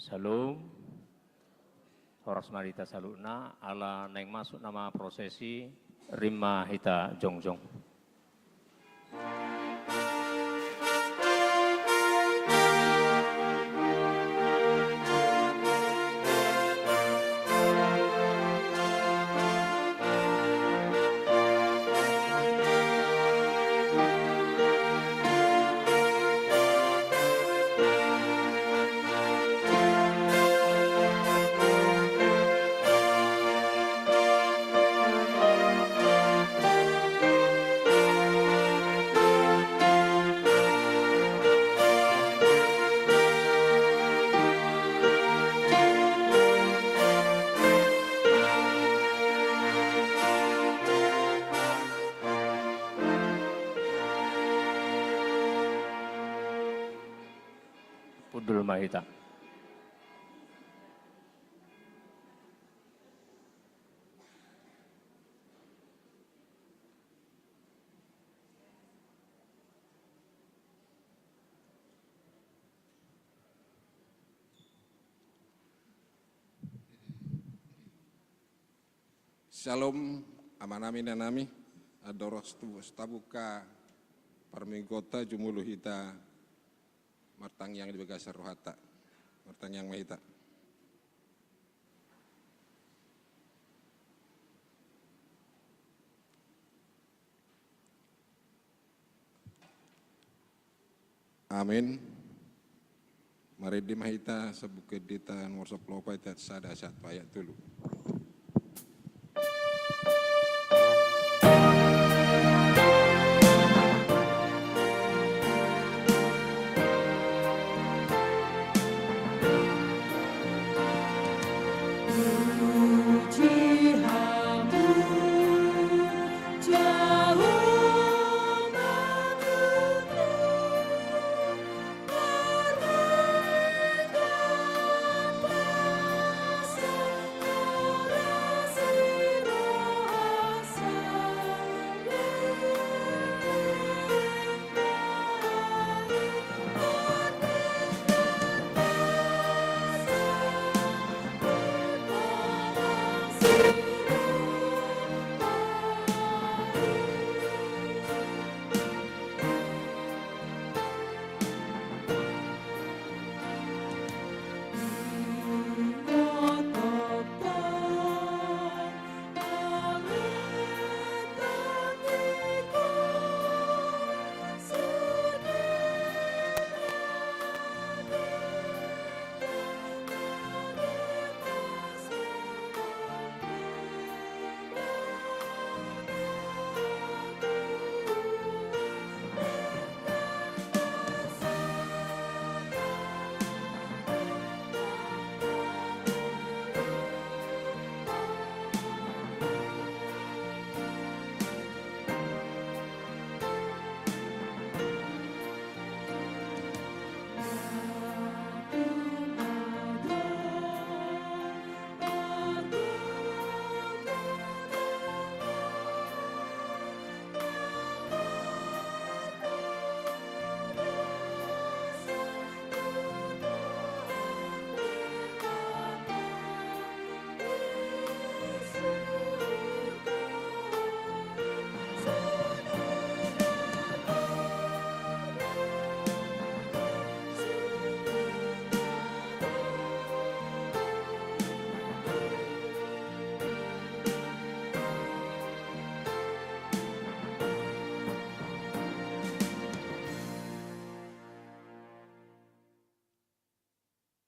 Salum, Horas Marita Saluna, ala neng masuk nama prosesi Rima Hita Jongjong. Pudul Mahita. Shalom, amanami nanami, adoros tabuka parmigota jumuluhita martang yang dibegasar rohata, martang yang mahita. Amin. Mari di mahita sebuket dita ngorsop lopa itat sada saat payat dulu.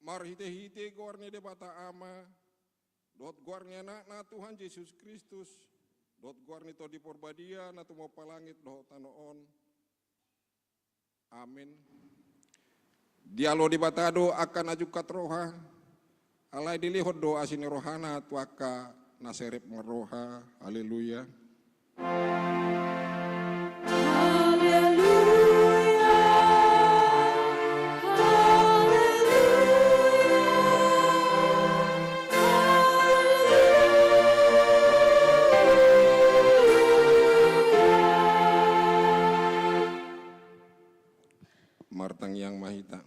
Marhite-hite gorne de bata ama, dot gorne na Tuhan Yesus Kristus, dot gorne to di porbadia na tumo palangit do tanoon. Amin. Dialo di batado akan ajukat roha, alai dilihod do asini rohana tuaka naserep meroha, haleluya. Martang yang mahita.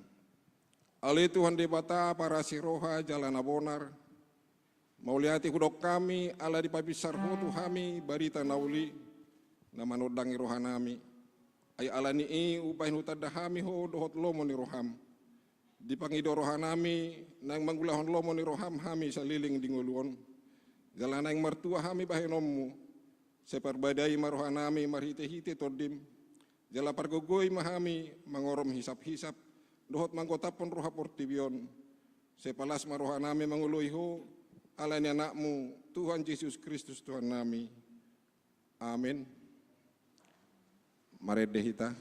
Ale Tuhan di bata para siroha jalan abonar. Mauliati hudok kami ala di pabisar hutu kami barita nauli na manodangi rohanami. Ay ala ni upahin hutada kami ho dohot lomo ni roham. Di pangido rohanami nang manggulahon lomo ni roham kami sa liling dinguluon. Jalan yang mertua kami bahinommu. Seperbadai marohanami marhite-hite todim. Jala pargogoy mahami mangorom hisap-hisap. Dohot manggotapon roha portibion. Sepalas marohanami manguluiho. Ala ni anakmu, Tuhan Yesus Kristus Tuhan nami. Amin. Mari dehita.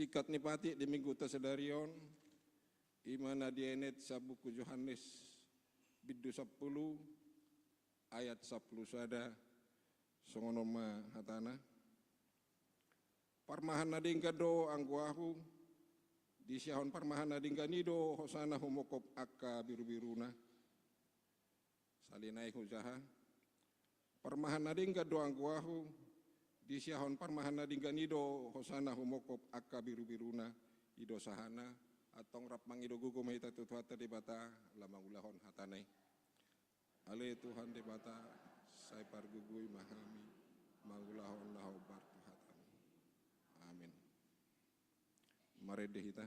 Sikat nipati di minggu tasadarion imana dienet sa buku Yohanes biddu 10 ayat 10 sada songonoma hatana parmahan nadingga do angguahu di syahon parmahan nadingga nido hosana humokop akka biru-biruna salinai hujaha parmahan nadingga do angguahu di syahon parmahana dingganido hosana humokop akka biru-biruna ido sahana atong rap mangido gugu mahita tutuhata di bata lamang ulahon hatanay. Ale Tuhan di bata say pargugui mahami mangulahon naho bartu hatami. Amin. Mari dehita.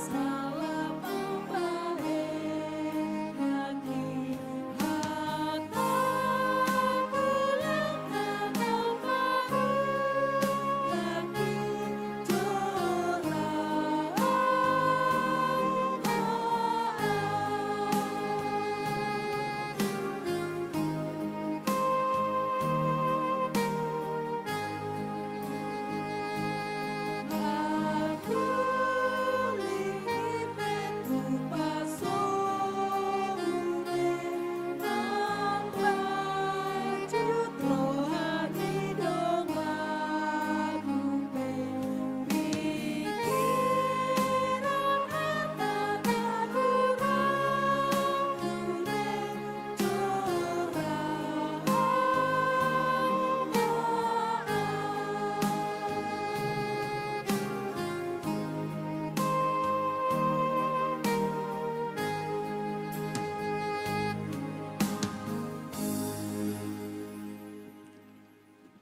Sa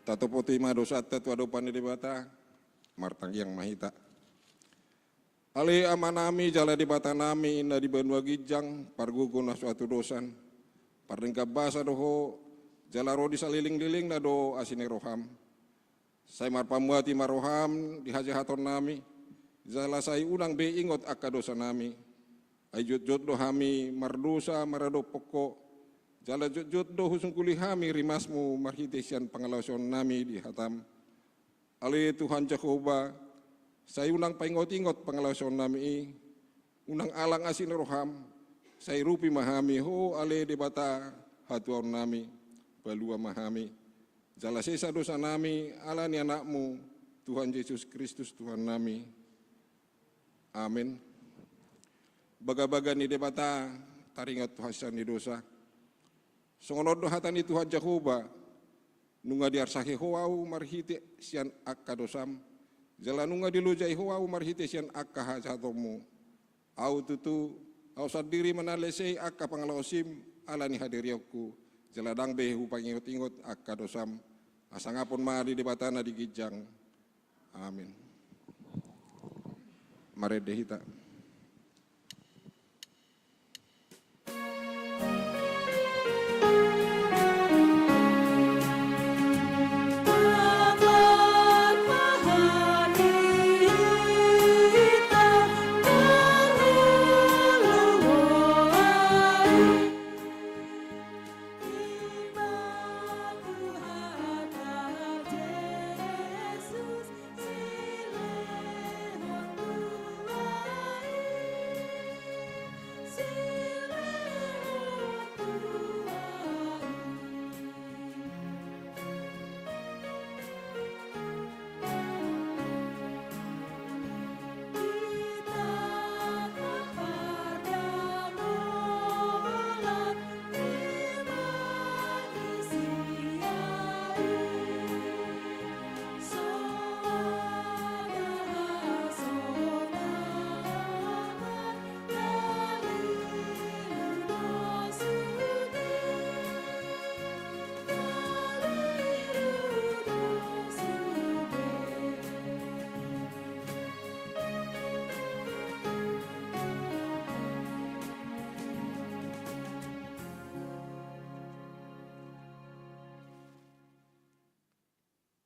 Tatopoti madosa tatu adopan di bata, martang yang mahita. Ale amanami jala di bata nami ina di Banua Gijang, pargugo na suatu dosan, parengka basa doho, jala rodi saliling-liling na do asine roham. Saya marpamuati maroham di hajahaton nami, jala saya unang be ingot akka dosa nami. Ayut-jut do hami mardosa marado pokok, jala jut-jut do husung kulihami rimasmu marhitesian pangalason nami di hatam. Ale Tuhan Jehovah, saya unang paingot-ingot pangalason nami, unang alang asin roham, saya rupi mahami ho ale debata hatuan nami, balua mahami. Jala sesa dosa nami, ala ni anakmu, Tuhan Yesus Kristus Tuhan nami. Amin. Baga-baga ni debata taringat Tuhan ni dosa. Songonod hatan ni Tuhan Jehovah, nunga diarsahi hoau marhite sian akka dosam, jala nunga dilujai hoau marhite sian akka hajatomu. Au tutu, au sadiri manalesei akka pangalaosim ala ni hadiriokku, jala dang behu pangingot-ingot akka dosam, asangapun mari debatana di Gijang. Amin. Mari dehita.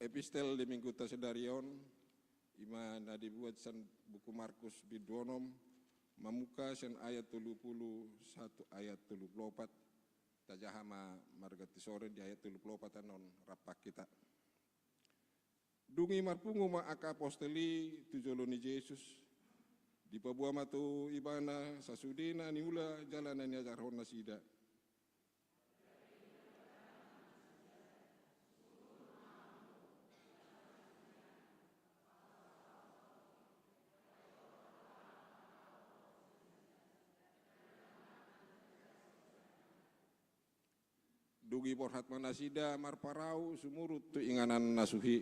Epistel di Minggu Tasedarion, ima na dibuat san buku Markus Bidonom, mamuka sen ayat 31 ayat 34, tajahama margati sore di ayat 34 anon rapak kita. Dungi marpungu ma aka aposteli tujoloni Yesus, di pabua matu ibana sasudina niula jalanan ya jarhon nasida. Dugi porhat manasida marparau sumurut tu inganan nasuhi.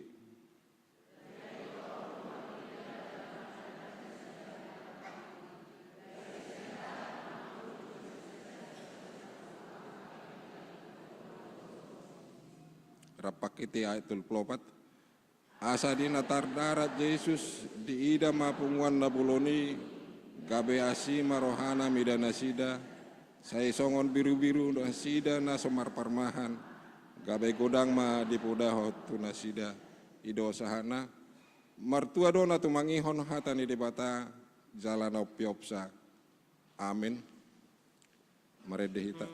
Rapak iti ayat 24. Asa di natar darat Yesus di ida mapunguan nabuloni gabe asi marohana midanasida. Saya songon biru-biru nasida na somar parmahan, gabe godang ma dipudaho tu nasida ido sahana, martua dona tu mangihon hatani debata jalan opiopsa. Amin. Maredehita.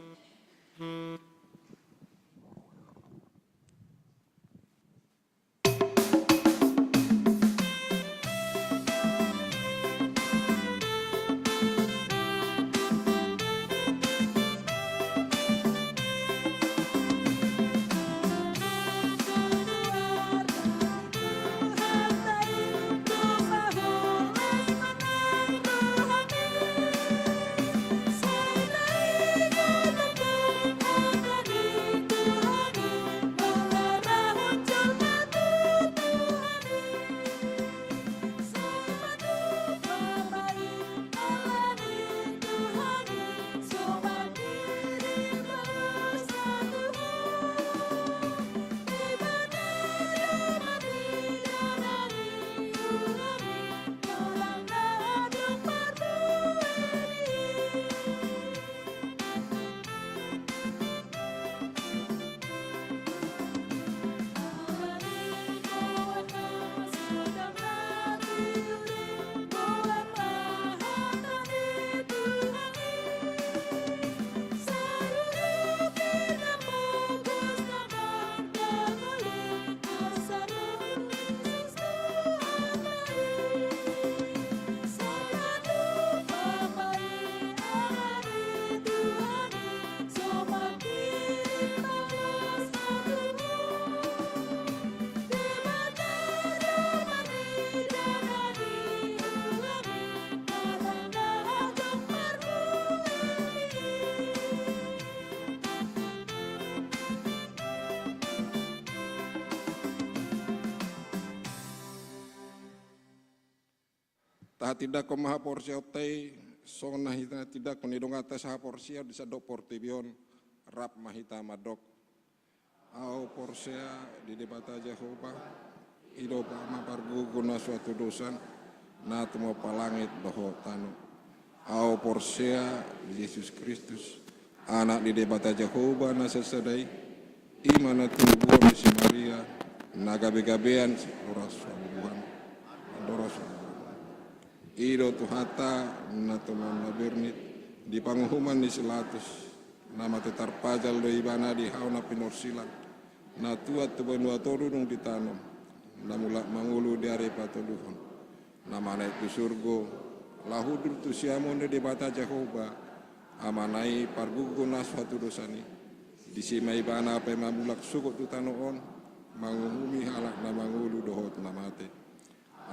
Taha tidak ko maha porsia otai sona hita tidak konidong atas ha porsia di sadok portibion rap mahita madok. Au porsia di debata Jehovah ido pama parguguna suatu dosan na tumo palangit doho tanu. Au porsia Yesus Kristus anak di debata Jehovah na sesedai imana tubuhan si Maria na gabe-gabean si oras Tuhan doros ido tuhata na tuman labirnit di panghuman di selatus nama tetar pajal do ibana di hauna pinorsilan na tuat tubanua torunung ditanam na mulak mangulu di are patoduhon nama naik tu surgo lahudur tu siamon di bata Jehovah amanai pargugun suatu dosani disimai bana apa mamulak sukut tu tanoon manguhumi halak na mangulu dohot namate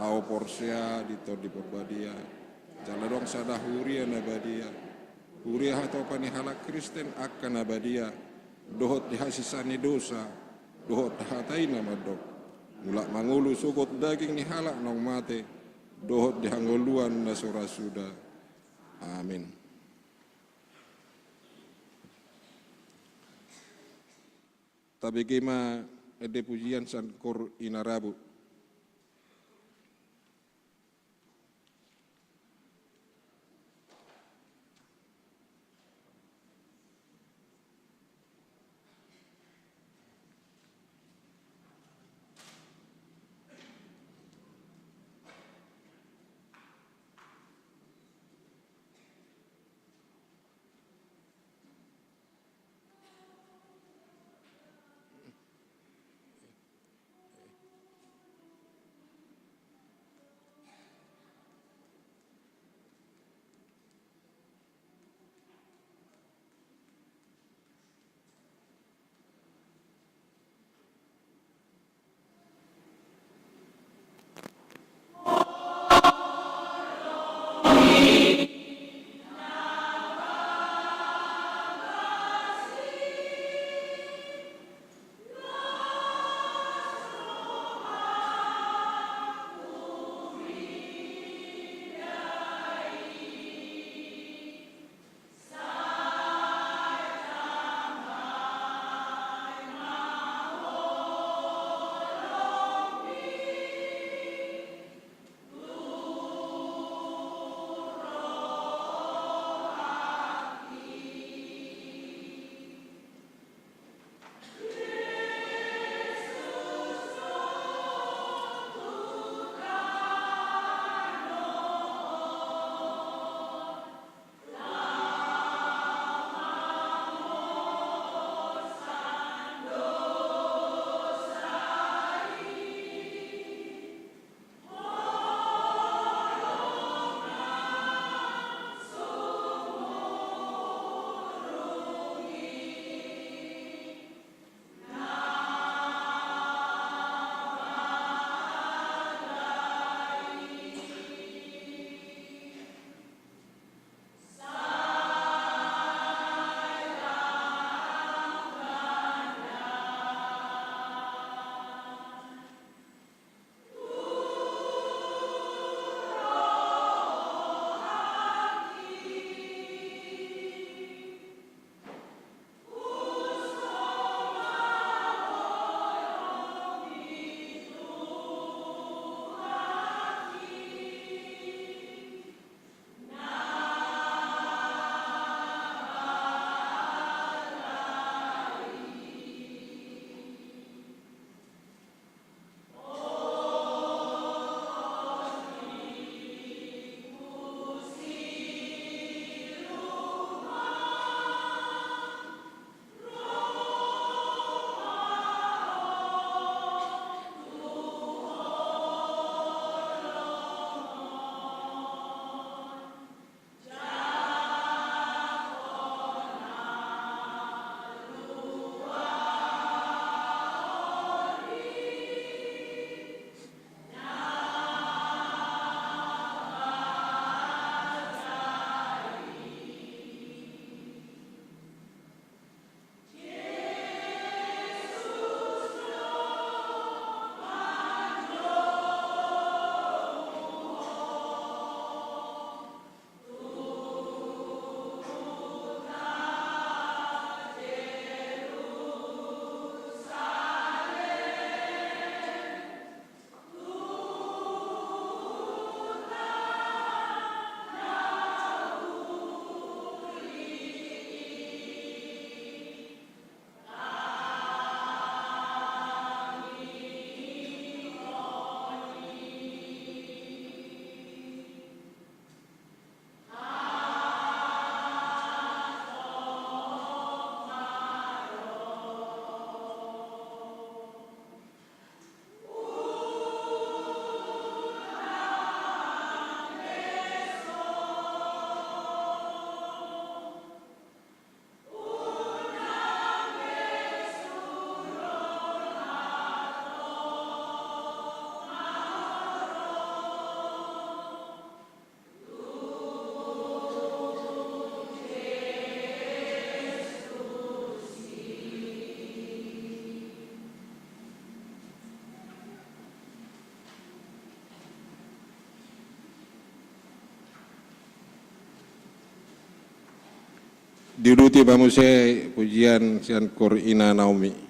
au porsia ditor di perbadia jaladong sada huria nabadia huria atau pani halak Kristen akan nabadia dohot dihasisani dosa dohot hatai nama dok mulak mangulu sukut daging ni halak nong mate dohot dihanggoluan nasura sudah amin. Tapi kema ede pujian san kor inarabu Diuduti bamuse pujian sian kor ina Naomi.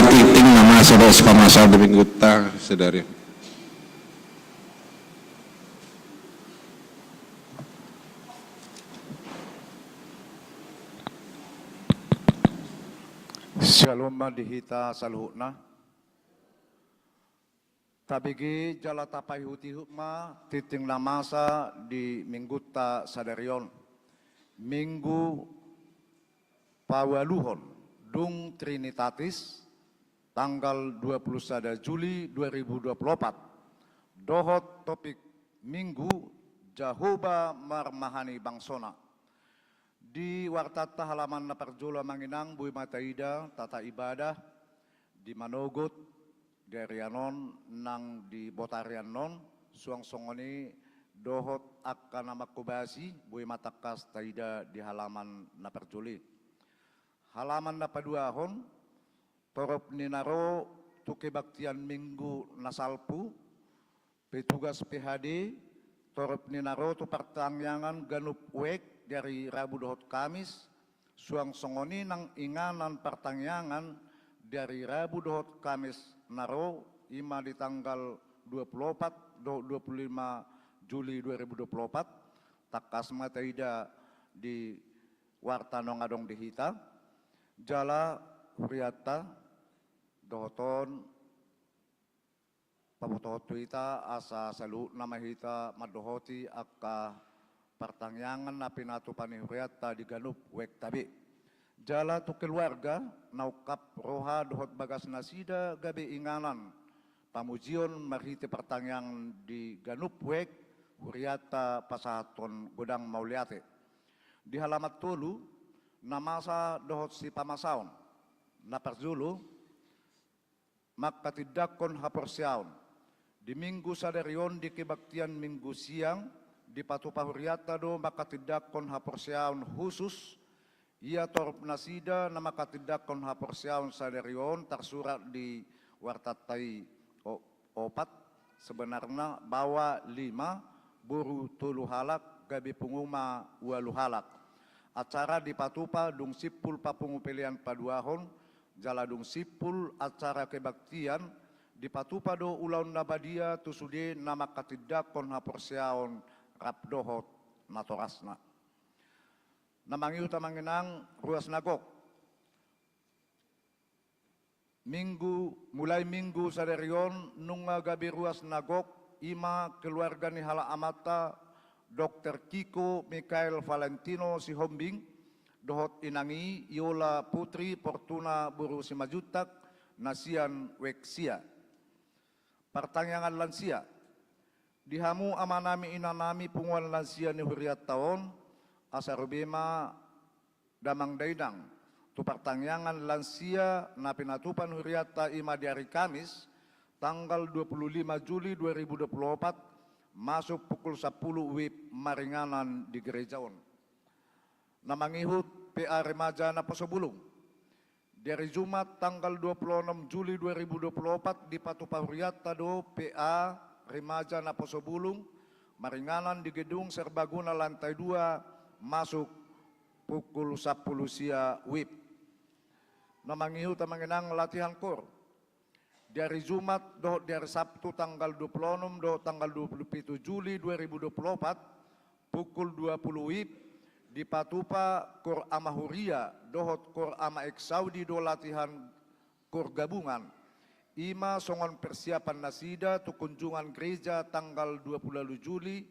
Titing nama sada sekamasa di minggu ta sedari. Shalom dihita saluhna. Tabigi jala tapai huti hukma titing namasa di minggu ta sadarion. Minggu Pawaluhon Dung Trinitatis tanggal 21 Juli 2024. Dohot topik Minggu Jehovah Marmahani Bangsona. Di wartata halaman na parjula manginang bui mataida tata ibadah di Manogot dari anon nang di Botarian non suang songoni dohot akan nama kubasi bui matakas taida di halaman na parjuli. Halaman na paduahon torop ninaro tuke baktian minggu nasalpu petugas PHD torop ninaro tu pertangyangan ganup wek dari Rabu dohot Kamis, suang songoni nang inganan pertangyangan dari Rabu dohot Kamis naro ima di tanggal 25 Juli 2024 takas mataida di warta nongadong dihita jala huriata dohoton pamutohot tuita asa salu nama hita madohoti akka pertangyangan na pinatupan ni Huriata di Ganup wek tabi. Jala tu keluarga naukap roha dohot bagas nasida gabi inganan pamujion marhiti pertangyangan di Ganup wek Huriata pasahaton godang mauliate. Di halamat tulu namasa dohot si pamasaon na parzulu makatidakon haporsiaon. Di minggu sadarion di kebaktian minggu siang di patupa Huriata do makatidakon haporsiaon khusus ia torp nasida na makatidakon haporsiaon sadarion tersurat di wartatai opat sebenarnya bawa 5 buru tulu halak gabi punguma walu halak acara di patupa dung sipul papungu pilihan paduahon jala dung sipul acara kebaktian di patupa do ulaun nabadia tusude na makatidakon haporsiaon rap dohot natorasna. Namangiu tamanginang ruas nagok. Mulai minggu sadarion nunga gabi ruas nagok ima keluarga ni hala amata Dr. Kiko Mikael Valentino si Hombing dohot inangi Yola Putri Fortuna Buru Simajutak Nasian Weksia. Pertanyaan lansia. Dihamu amanami inanami punguan lansia ni huriat taon asarubema damang daidang tu pertangyangan lansia na pinatupan huriata ima di hari Kamis tanggal 25 Juli 2024 masuk pukul 10 WIB maringanan di gerejaon. Namangihut PA Remaja na Pasobulung dari Jumat tanggal 26 Juli 2024 di patupa huriata do PA Remaja na Pasobulung, maringanan di gedung serbaguna lantai 2, masuk pukul 10 sia WIB. Namangihu tamanginang latihan kor. Dari Jumat dohot dari Sabtu tanggal 26 dohot tanggal 27 Juli 2024, pukul 20 WIB, di Patupa Kor Amahuria dohot Kor Ama Eksaudi do latihan kor gabungan. Ima songon persiapan nasida tu kunjungan gereja tanggal 20 Juli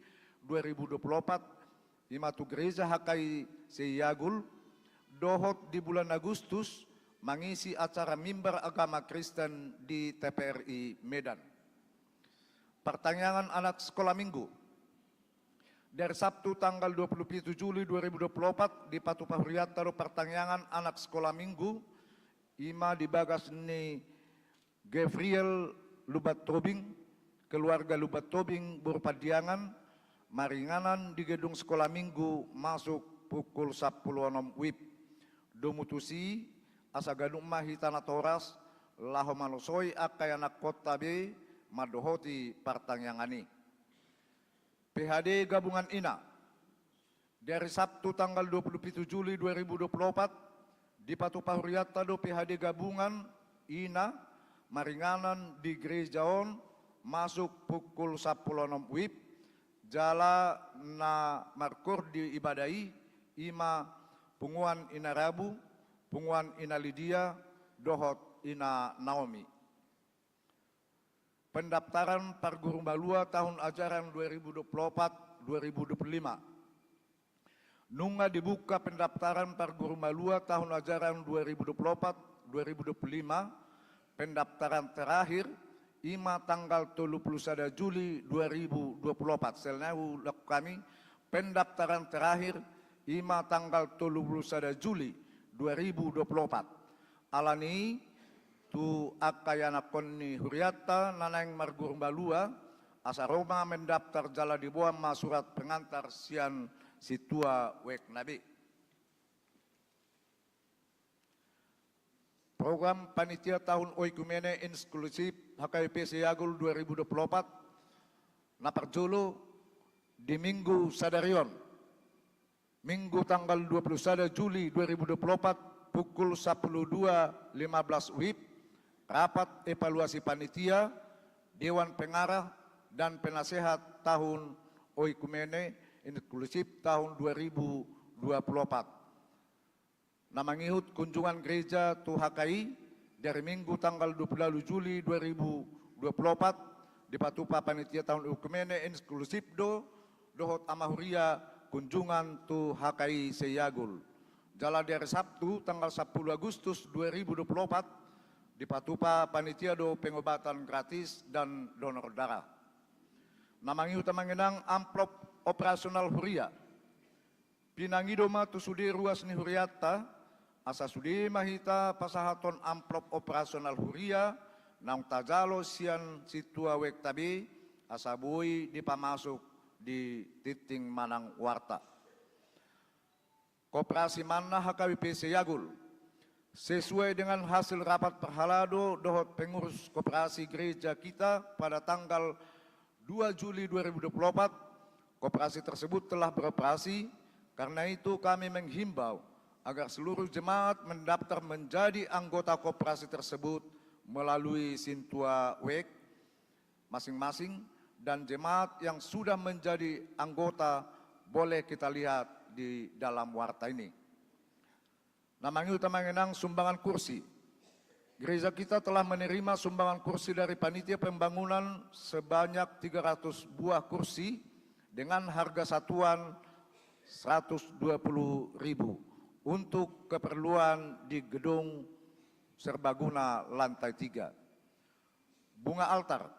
2024. Ima tu gereja Hakai Seyagul dohot di bulan Agustus mengisi acara mimbar agama Kristen di TPRI Medan. Pertanyaan anak sekolah minggu. Dari Sabtu tanggal 27 Juli 2024 di Patupa Huriata pertanyaan anak sekolah minggu ima dibagas ni Gabriel Lubat Tobing, keluarga Lubat Tobing berpadiangan, maringanan di gedung sekolah minggu masuk pukul 10 WIB. Domutusi asaganung mahitana toras laho manusoy akayana kota B madohoti partangyangan ini. PHD gabungan ina dari Sabtu tanggal 27 Juli 2024 di Patupa Huriata do PHD gabungan ina maringanan di gereja on masuk pukul 10.06 WIB, jala na markor di ibadai ima punguan ina Rabu, punguan ina Lydia, dohot ina Naomi. Pendaftaran Parguru Balua tahun ajaran 2024-2025. Nunga dibuka pendaftaran Parguru Balua tahun ajaran 2024-2025, pendaftaran terakhir ima tanggal 31 Juli 2024. Selnau kami pendaftaran terakhir ima tanggal 31 Juli 2024. Alani tu akayana konni huriata nanang Marguru Balua asa Roma mendaftar jala di bawah surat pengantar sian situa wek nabi. Program panitia tahun oikumene inklusif HKBP Seyagul 2024 naparjolo di Minggu Sadarion, Minggu tanggal 21 Juli 2024 pukul 12.15 WIB, rapat evaluasi panitia, Dewan Pengarah dan Penasehat tahun oikumene inklusif tahun 2024. Namangihut kunjungan gereja tu HKI dari Minggu tanggal 20 Juli 2024 di Patupa panitia tahun oikumene inklusif dohot amahuria kunjungan tu HKI Seyagul. Jala dari Sabtu tanggal 10 Agustus 2024 di Patupa panitia pengobatan gratis dan donor darah. Namangi utamanginang amplop operasional huria. Pinangido tu sudi ruas ni huriata, asa sudi mahita pasahaton amplop operasional huria, nang tajalo sian situa wek tabi, asa bui dipamasuk di titing manang warta. Koperasi mana HKBP Seyagul sesuai dengan hasil rapat perhalado dohot pengurus koperasi gereja kita pada tanggal 2 Juli 2024, koperasi tersebut telah beroperasi. Karena itu kami menghimbau agar seluruh jemaat mendaftar menjadi anggota koperasi tersebut melalui Sintua Wek masing-masing, dan jemaat yang sudah menjadi anggota boleh kita lihat di dalam warta ini. Namangi utamanginang sumbangan kursi. Gereja kita telah menerima sumbangan kursi dari panitia pembangunan sebanyak 300 buah kursi dengan harga satuan 120.000 untuk keperluan di gedung serbaguna lantai 3. Bunga altar.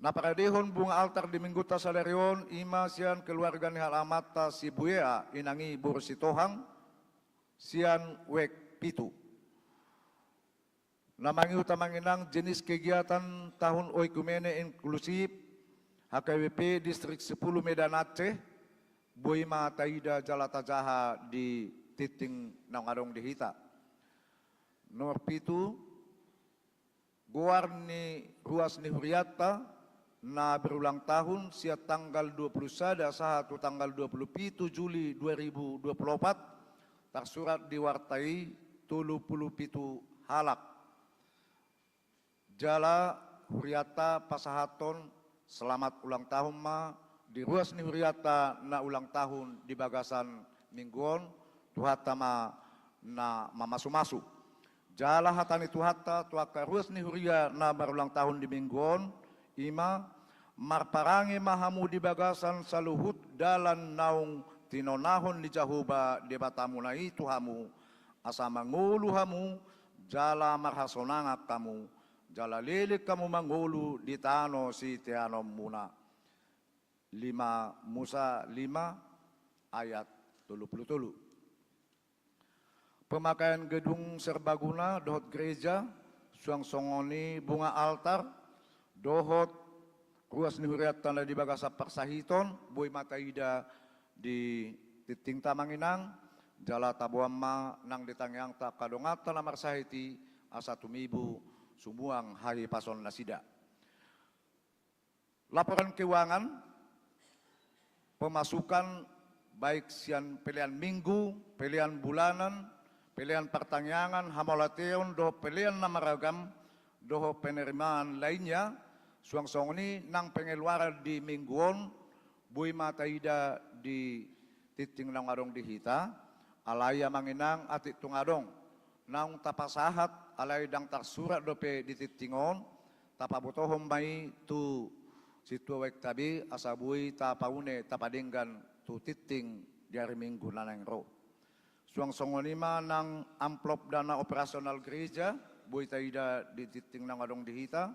Naparadehon bunga altar di Minggu Tasadarion ima sian keluarga ni halamata si Buea inangi Bursitohang sian wek pitu. Namangi utamanginang jenis kegiatan tahun oikumene inklusif HKBP Distrik 10 Medan Aceh, Boima Taida Jalata Jaha di titing nangarong dihita. Nomor pitu, goar ni ruas ni huriata na berulang tahun sia tanggal 21 sahatu tanggal 27 Juli 2024 tersurat di wartai 37 halak. Jala huriata pasahaton selamat ulang tahun ma di ruas ni huriata na ulang tahun di bagasan mingguon tuhata ma na mamasu-masu. Jala hatani tuhata tuaka ruas ni huria na berulang tahun di mingguon ima marparangi mahamu di bagasan saluhut dalan naung tinonahon di jahuba di batamu na itu hamu asa mangulu hamu jala marhasonangak kamu jala lilik kamu mangulu di tano si tianom muna. 5 Musa 5 ayat 33. Pemakaian gedung serbaguna dohot gereja suang songoni bunga altar dohot ruas ni huriat tanda di bagasa persahiton boy mataida di titing tamanginang jala tabuamma nang ditangyang ta kadongata na marsahiti asa tumibu sumuang hari pason nasida. Laporan keuangan pemasukan baik sian pilihan minggu, pilihan bulanan, pilihan pertanyaan, hamolateon, do pilihan namaragam doho penerimaan lainnya, suang-suang ini nang pengeluaran di mingguon, bui mataida di titing nang adong dihita, alaya manginang atit tungadong, nang tapasahat alay dang tarsurat dope di titingon, tapabutohom may tu situawek tabi asabui tapaune tapadinggan tu titing dari minggu nanang ro. Suang songonima nang amplop dana operasional gereja, bui taida di titing nang adong dihita.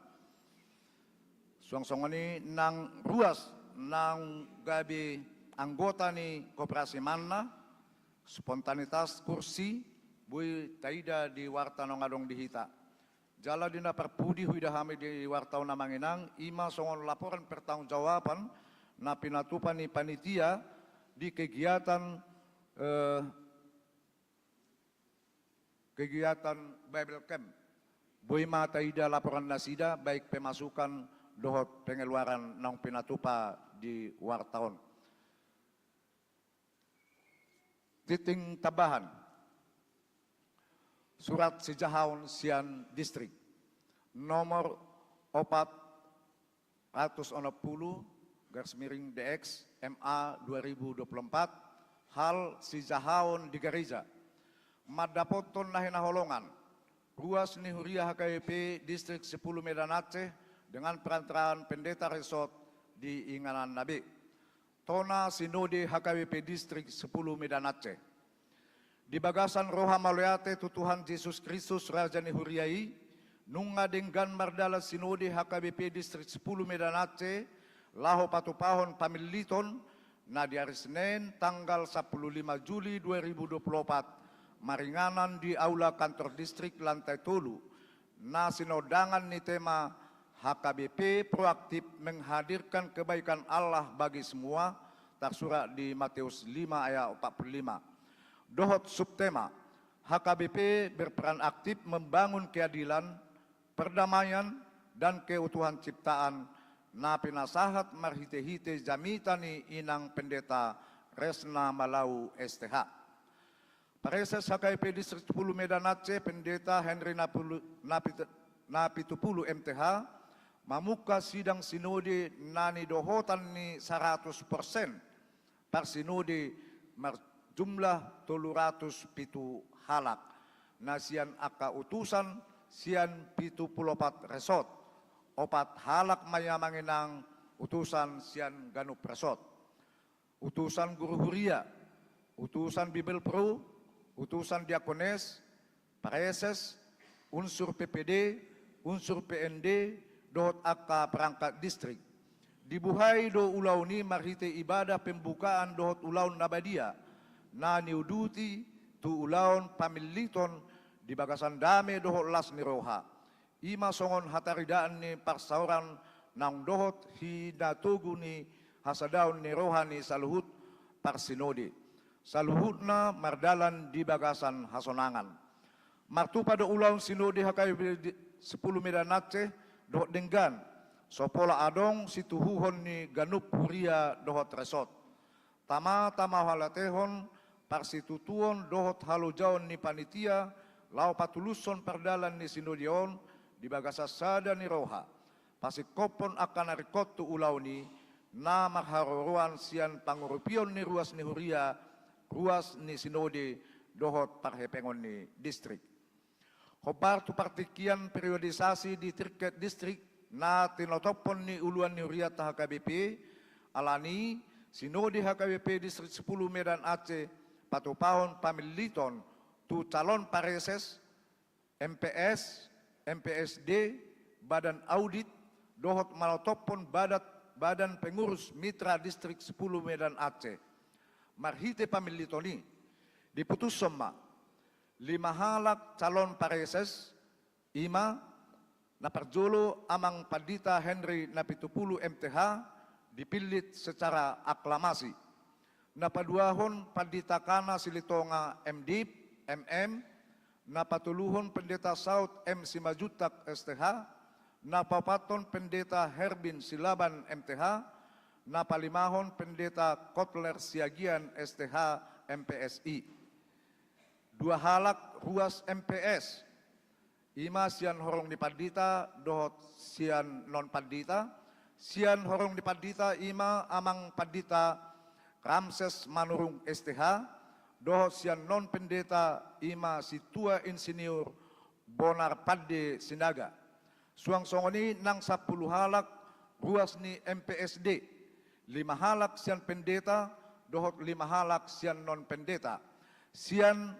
Suang songoni nang ruas nang gabi anggota ni Koperasi Manna, spontanitas kursi, bui taida di warta nang adong dihita. Jala dina perpudi huida hami di wartau na manginang, ima songon laporan pertanggungjawaban na pinatupan ni panitia di kegiatan Bible Camp. Boy mataida laporan nasida baik pemasukan dohot pengeluaran ng pinatupa di wartaon. Titing tabahan. Surat Sijahaon Sian District. Nomor 460 DX MA 2024. Hal Sijahaon di Gereja. Madapoton na hinaholongan, ruas ni Huria HKBP Distrik 10 Medan Aceh dengan perantaraan Pendeta Resort di Inganan Nabi. Tona Sinode HKBP Distrik 10 Medan Aceh. Di bagasan Roha Maloyate Tutuhan Yesus Kristus Raja ni Huriai, nunga denggan mardala Sinode HKBP Distrik 10 Medan Aceh, laho patupahon pamiliton, na di hari Senin tanggal 15 Juli 2024, maringanan di Aula Kantor Distrik Lantai Tolu, na sinodangan ni tema HKBP proaktif menghadirkan kebaikan Allah bagi semua, tersurat di Matius 5 ayat 45. Dohot subtema, HKBP berperan aktif membangun keadilan, perdamaian, dan keutuhan ciptaan, na pinasahat marhite-hite jamitani inang pendeta Resna Malau STH. Pareses HKBP Distrik 10 Medan Aceh, Pendeta Henry Napitupulu MTH, mamuka sidang sinode nani dohotan ni 100% par sinode jumlah 307 halak. Nasian aka utusan sian 74 resort. 4 halak maya manginang utusan sian ganup resort. Utusan guru huria, utusan Bible Pro, utusan diakones, pareses, unsur PPD, unsur PND, dohot akka perangkat distrik. Dibuhay do ulaw ni marhite ibadah pembukaan dohot ulaw nabadia, na niuduti tu ulaw pamiliton di bagasan dame dohot las ni roha. Ima songon hataridaan ni parsauran nang dohot hinatugu ni hasadaun ni roha ni saluhut parsinode. Saluhutna mardalan di bagasan hasonangan. Martu pada ulang sinode HKBP 10 Medan Aceh dohot denggan. Sopola adong situhuhon ni ganup huria dohot resort. Tama-tama halatehon parsitutuon dohot halujaon ni panitia lau patuluson perdalan ni sinodion di bagasa sada ni roha. Pasikopon akan arikot tu ulau ni na makharuruan sian pangurupion ni ruas ni huria, ruas ni sinode dohot parhepengon ni distrik. Hobar tu partikian periodisasi di tirket distrik na tinotopon ni uluan ni Huriat HKBP alani sinode HKBP Distrik 10 Medan Aceh patupahon pamiliton tu calon pareses MPS, MPSD, Badan Audit, dohot malotopon Badan Pengurus Mitra Distrik 10 Medan Aceh. Marhite pamilitoni diputus semua 5 halak calon pareses, 5 na perjolo amang Pandita Henry Napitupulu MTH dipilit secara aklamasi. Na paduahon Pandita Kana Silitonga MDIP, MM, na patuluhon Pendeta South M. Simajutak STH, na papaton Pendeta Herbin Silaban MTH, na palimahon Pendeta Kotler Siagian STH MPSI. 2 halak ruas MPS, Ima sian horong di Padita, dohot sian non Padita. Sian horong di Padita, ima amang Padita Ramses Manurung STH. Dohot sian non pendeta, ima si tua insinyur Bonar Padde Sinaga. Suang songoni nang 10 halak ruas ni MPSD. 5 halak sian pendeta, dohot 5 halak sian non pendeta. Sian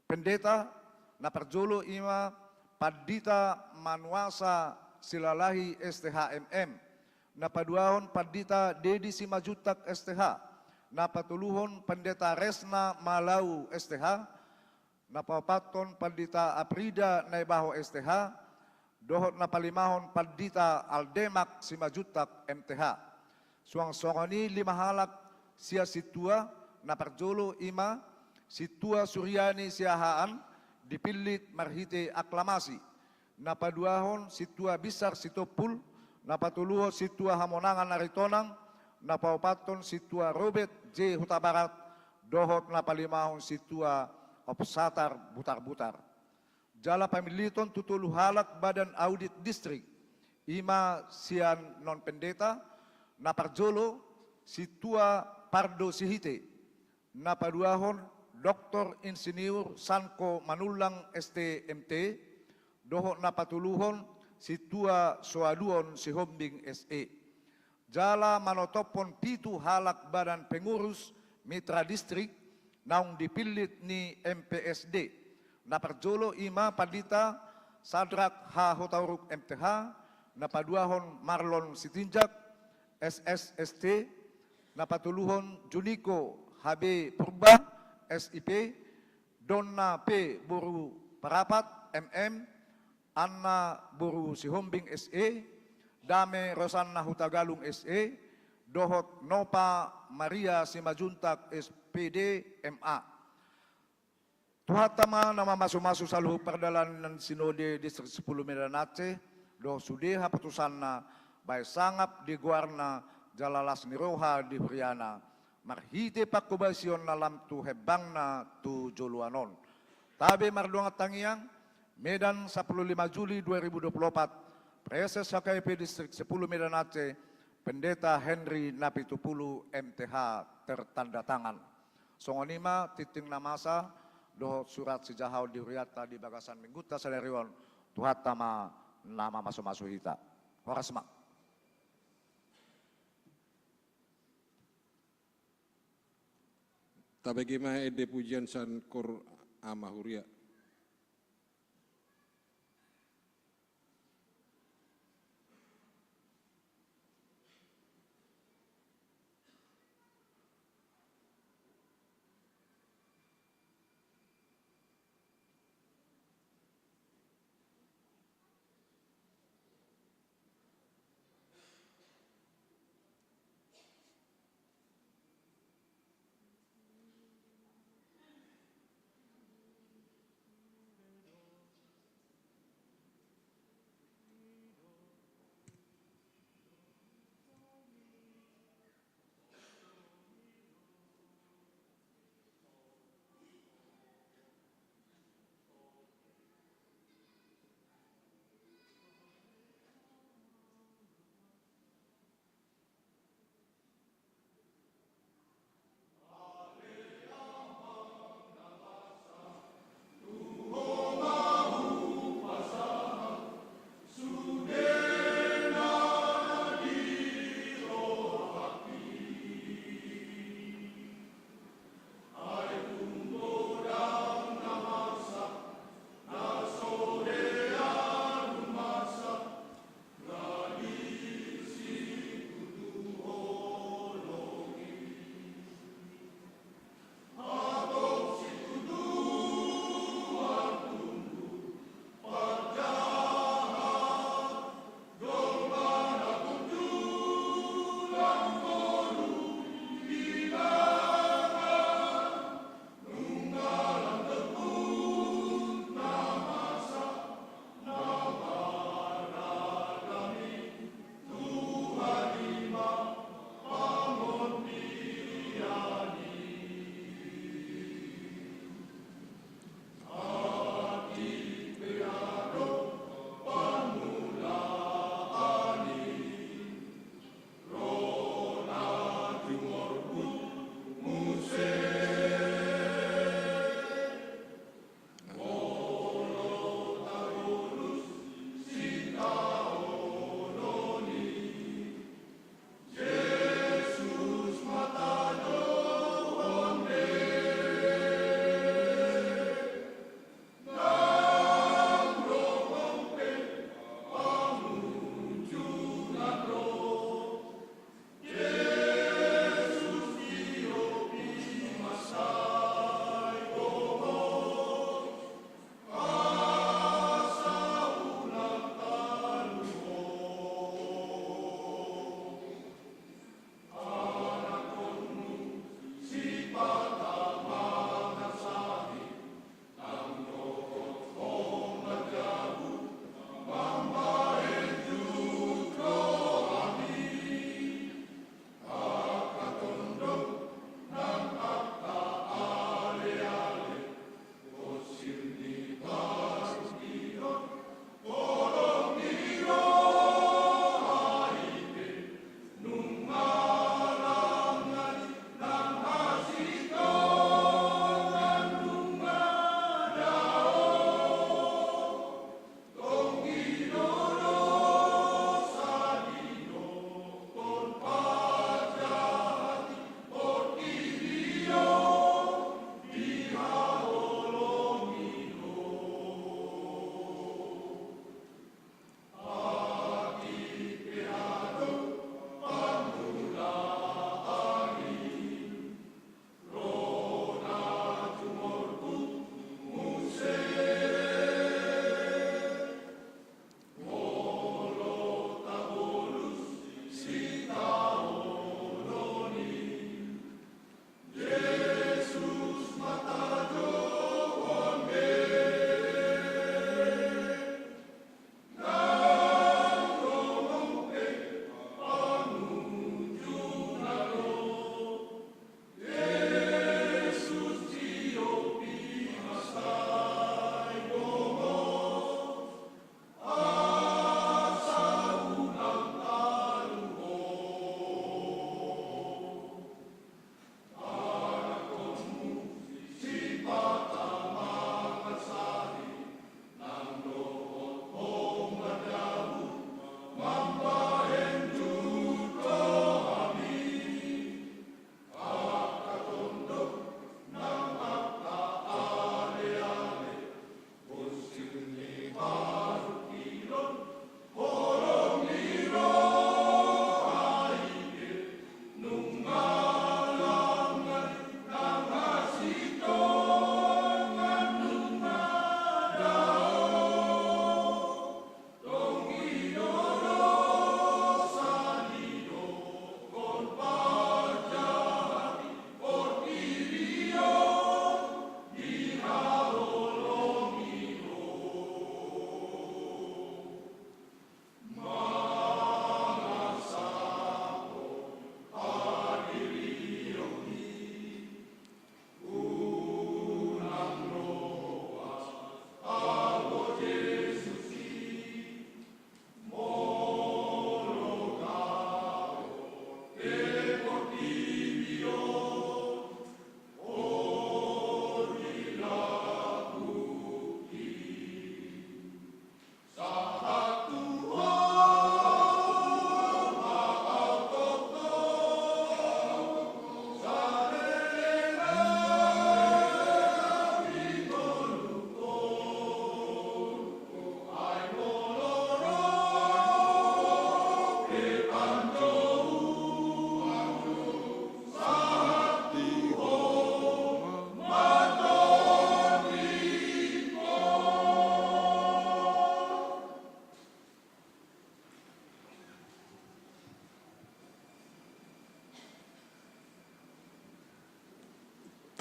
pendeta na perjolo ima Padita Manuasa Silalahi STHMM. Na paduahon Padita Dedi Simajutak STH. Na patuluhon Pendeta Resna Malau STH. Na papaton Padita Aprida Naibaho STH. Dohot na palimahon Padita Aldemak Simajutak MTH. Suang songoni 5 halak sia situa na perjolo ima situa Suryani siahaan dipilit marhite aklamasi. Na paduahon situa Bisar Sitopul, na patuluho situa Hamonangan Naritonang, na paupaton situa Robert J. Huta Barat, dohot na palimahon situa Opsatar Butar-Butar. Jala pamiliton 7 halak Badan Audit Distrik, ima sian non pendeta, na parjolo situa Pardo Sihite, na paduahon Dr. Insinyur Sanko Manulang STMT, dohot na patuluhon situa Soaduon Sihombing SE. Jala manotopon 7 halak Badan Pengurus Mitra Distrik naung dipilit ni MPSD. Na perjolo ima Padita Sadrak H. Hotauruk MTH, na paduahon Marlon Sitinjak SSST, na patuluhon Juniko HB Purba SIP, Donna P. Buru Parapat MM, Anna Buru Sihombing SE, Dame Rosanna Hutagalung SE, Dohot Nopa Maria Simajuntak SPD MA. Tuhatama nama masu-masu saluh perdalanan sinode distrik 10 Medan Aceh, doh sudeha putusanna baik sangap di guarna jalalas niroha di Huriana. Marhite pakubasion na lam tu hebangna tu joluanon. Tabe mardonga tangiang, Medan 15 Juli 2024, Preses HKP Distrik 10 Medan Aceh, Pendeta Henry Napitupulu MTH tertanda tangan. Songonima titing namasa, doh surat sejahau dihuriata di bagasan mingguta sadarion, tuhatama nama masu-masu hita. Horasma. Tabagima ede pujian san kor amahuria.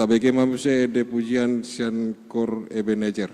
tabeke mamuse de pujian sian kor Ebenezer.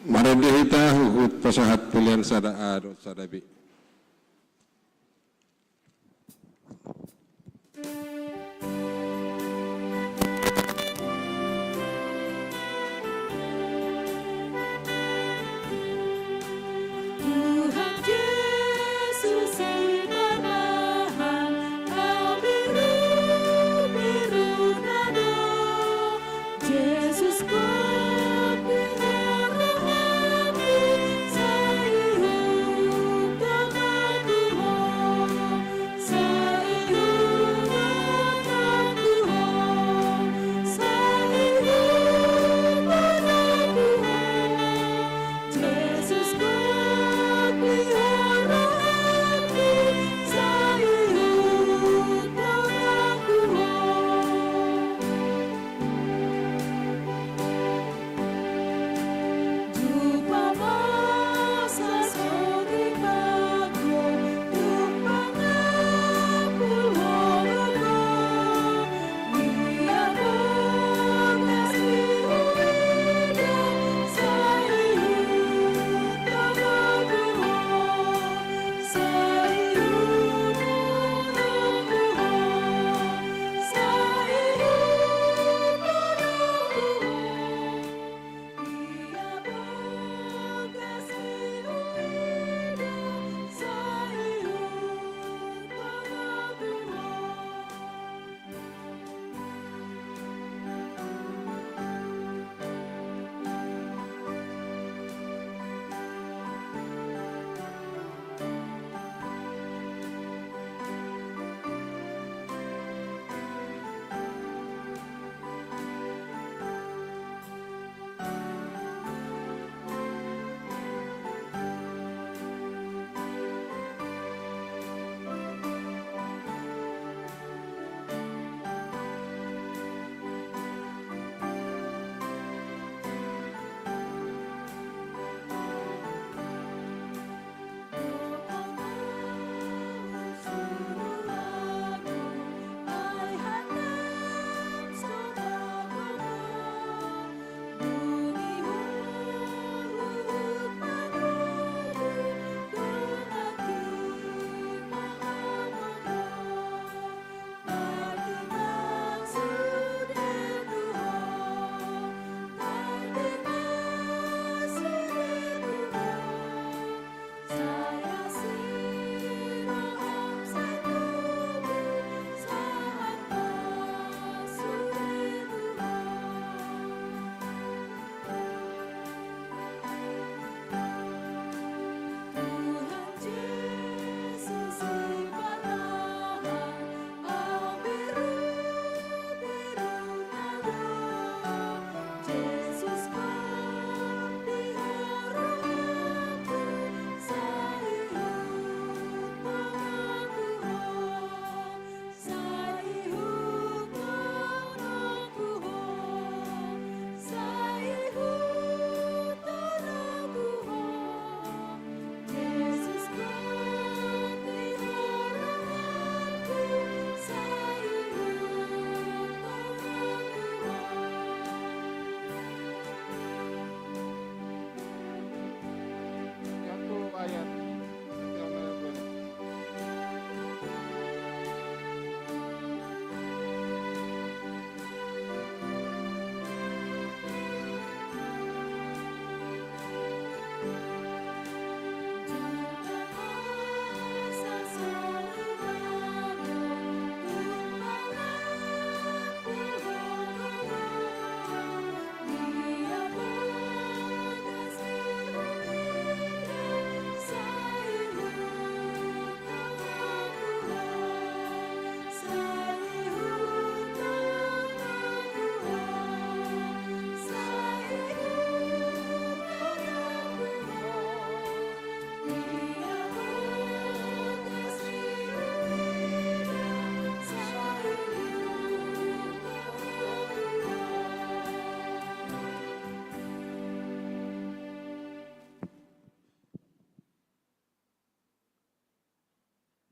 Marendihita hukut pasahat pilihan sada adot sadabi.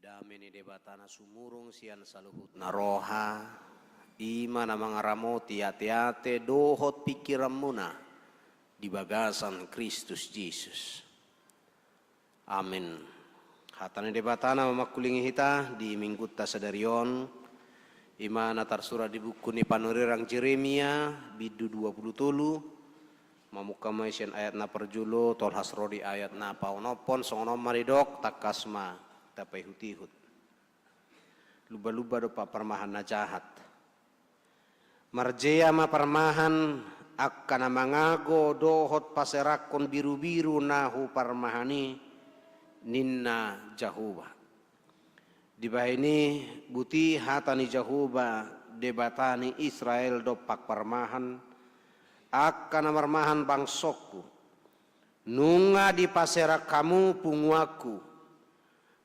Dameni debatana sumurung sian saluhut naroha ima na mga ramoti ate-ate dohot pikiran muna di bagasan Kristus Jesus. Amin. Hatane debatana mamakulingi hita di minggu tasadarion ima na tarsura di buku ni panurirang Jeremia bidu 20 mamuka maisen ayat na perjulo tol hasrodi ayat na paunopon songonom maridok takasma tapai hutihut luba-luba do paparmahan na jahat marjea ma parmahan akan mangago dohot paserakon biru-biru nahu parmahani ninna Jahuba di bahini buti hatani Jahuba debatani Israel do pak parmahan akan marmahan bangsoku nunga di paserak kamu punguaku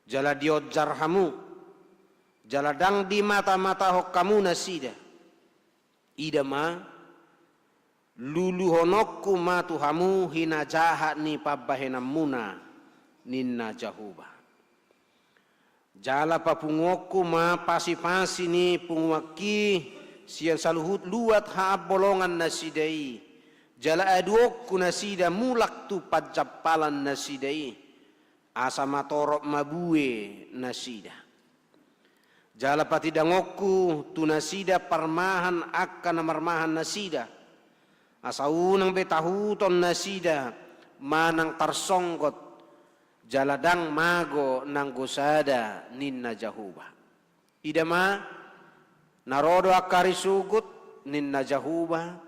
jala diojar hamu jala dang di mata-mata hok kamu nasida ida ma lulu honokku ma tuhamu hina jahat ni pabahena muna ninna Jahuba jala papungoku ma pasi-pasi ni punguaki sian saluhut luat ha bolongan nasidai jala aduokku nasida mulak tu pajapalan nasidai asa matorok mabue nasida jala patidangokku tu nasida parmahan akan marmahan nasida asa unang betahuton nasida manang tarsonggot jaladang mago nang gosada ninna Jahuba idama narodo akari sugut ninna Jahuba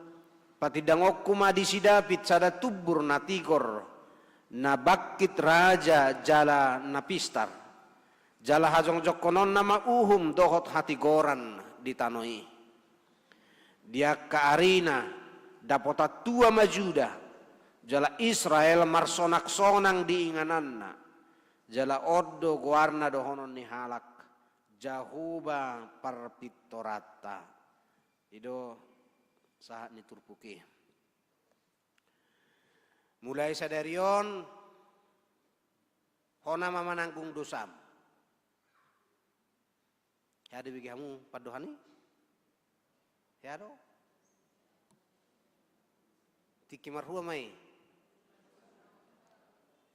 patidangokku ma disidapit sada tubur natigor na bakit raja jala napistar jala hajong jokonon nama uhum dohot hati goran di tanoi dia ka arina dapota tua majuda jala Israel marsonak sonang diingananna jala oddo guarna dohonon ni halak Jahuba parpitorata ido saat ni turpuki mulai sadarion hona mama nanggung dosam ya ada bagi kamu padohani ya do tiki marhua mai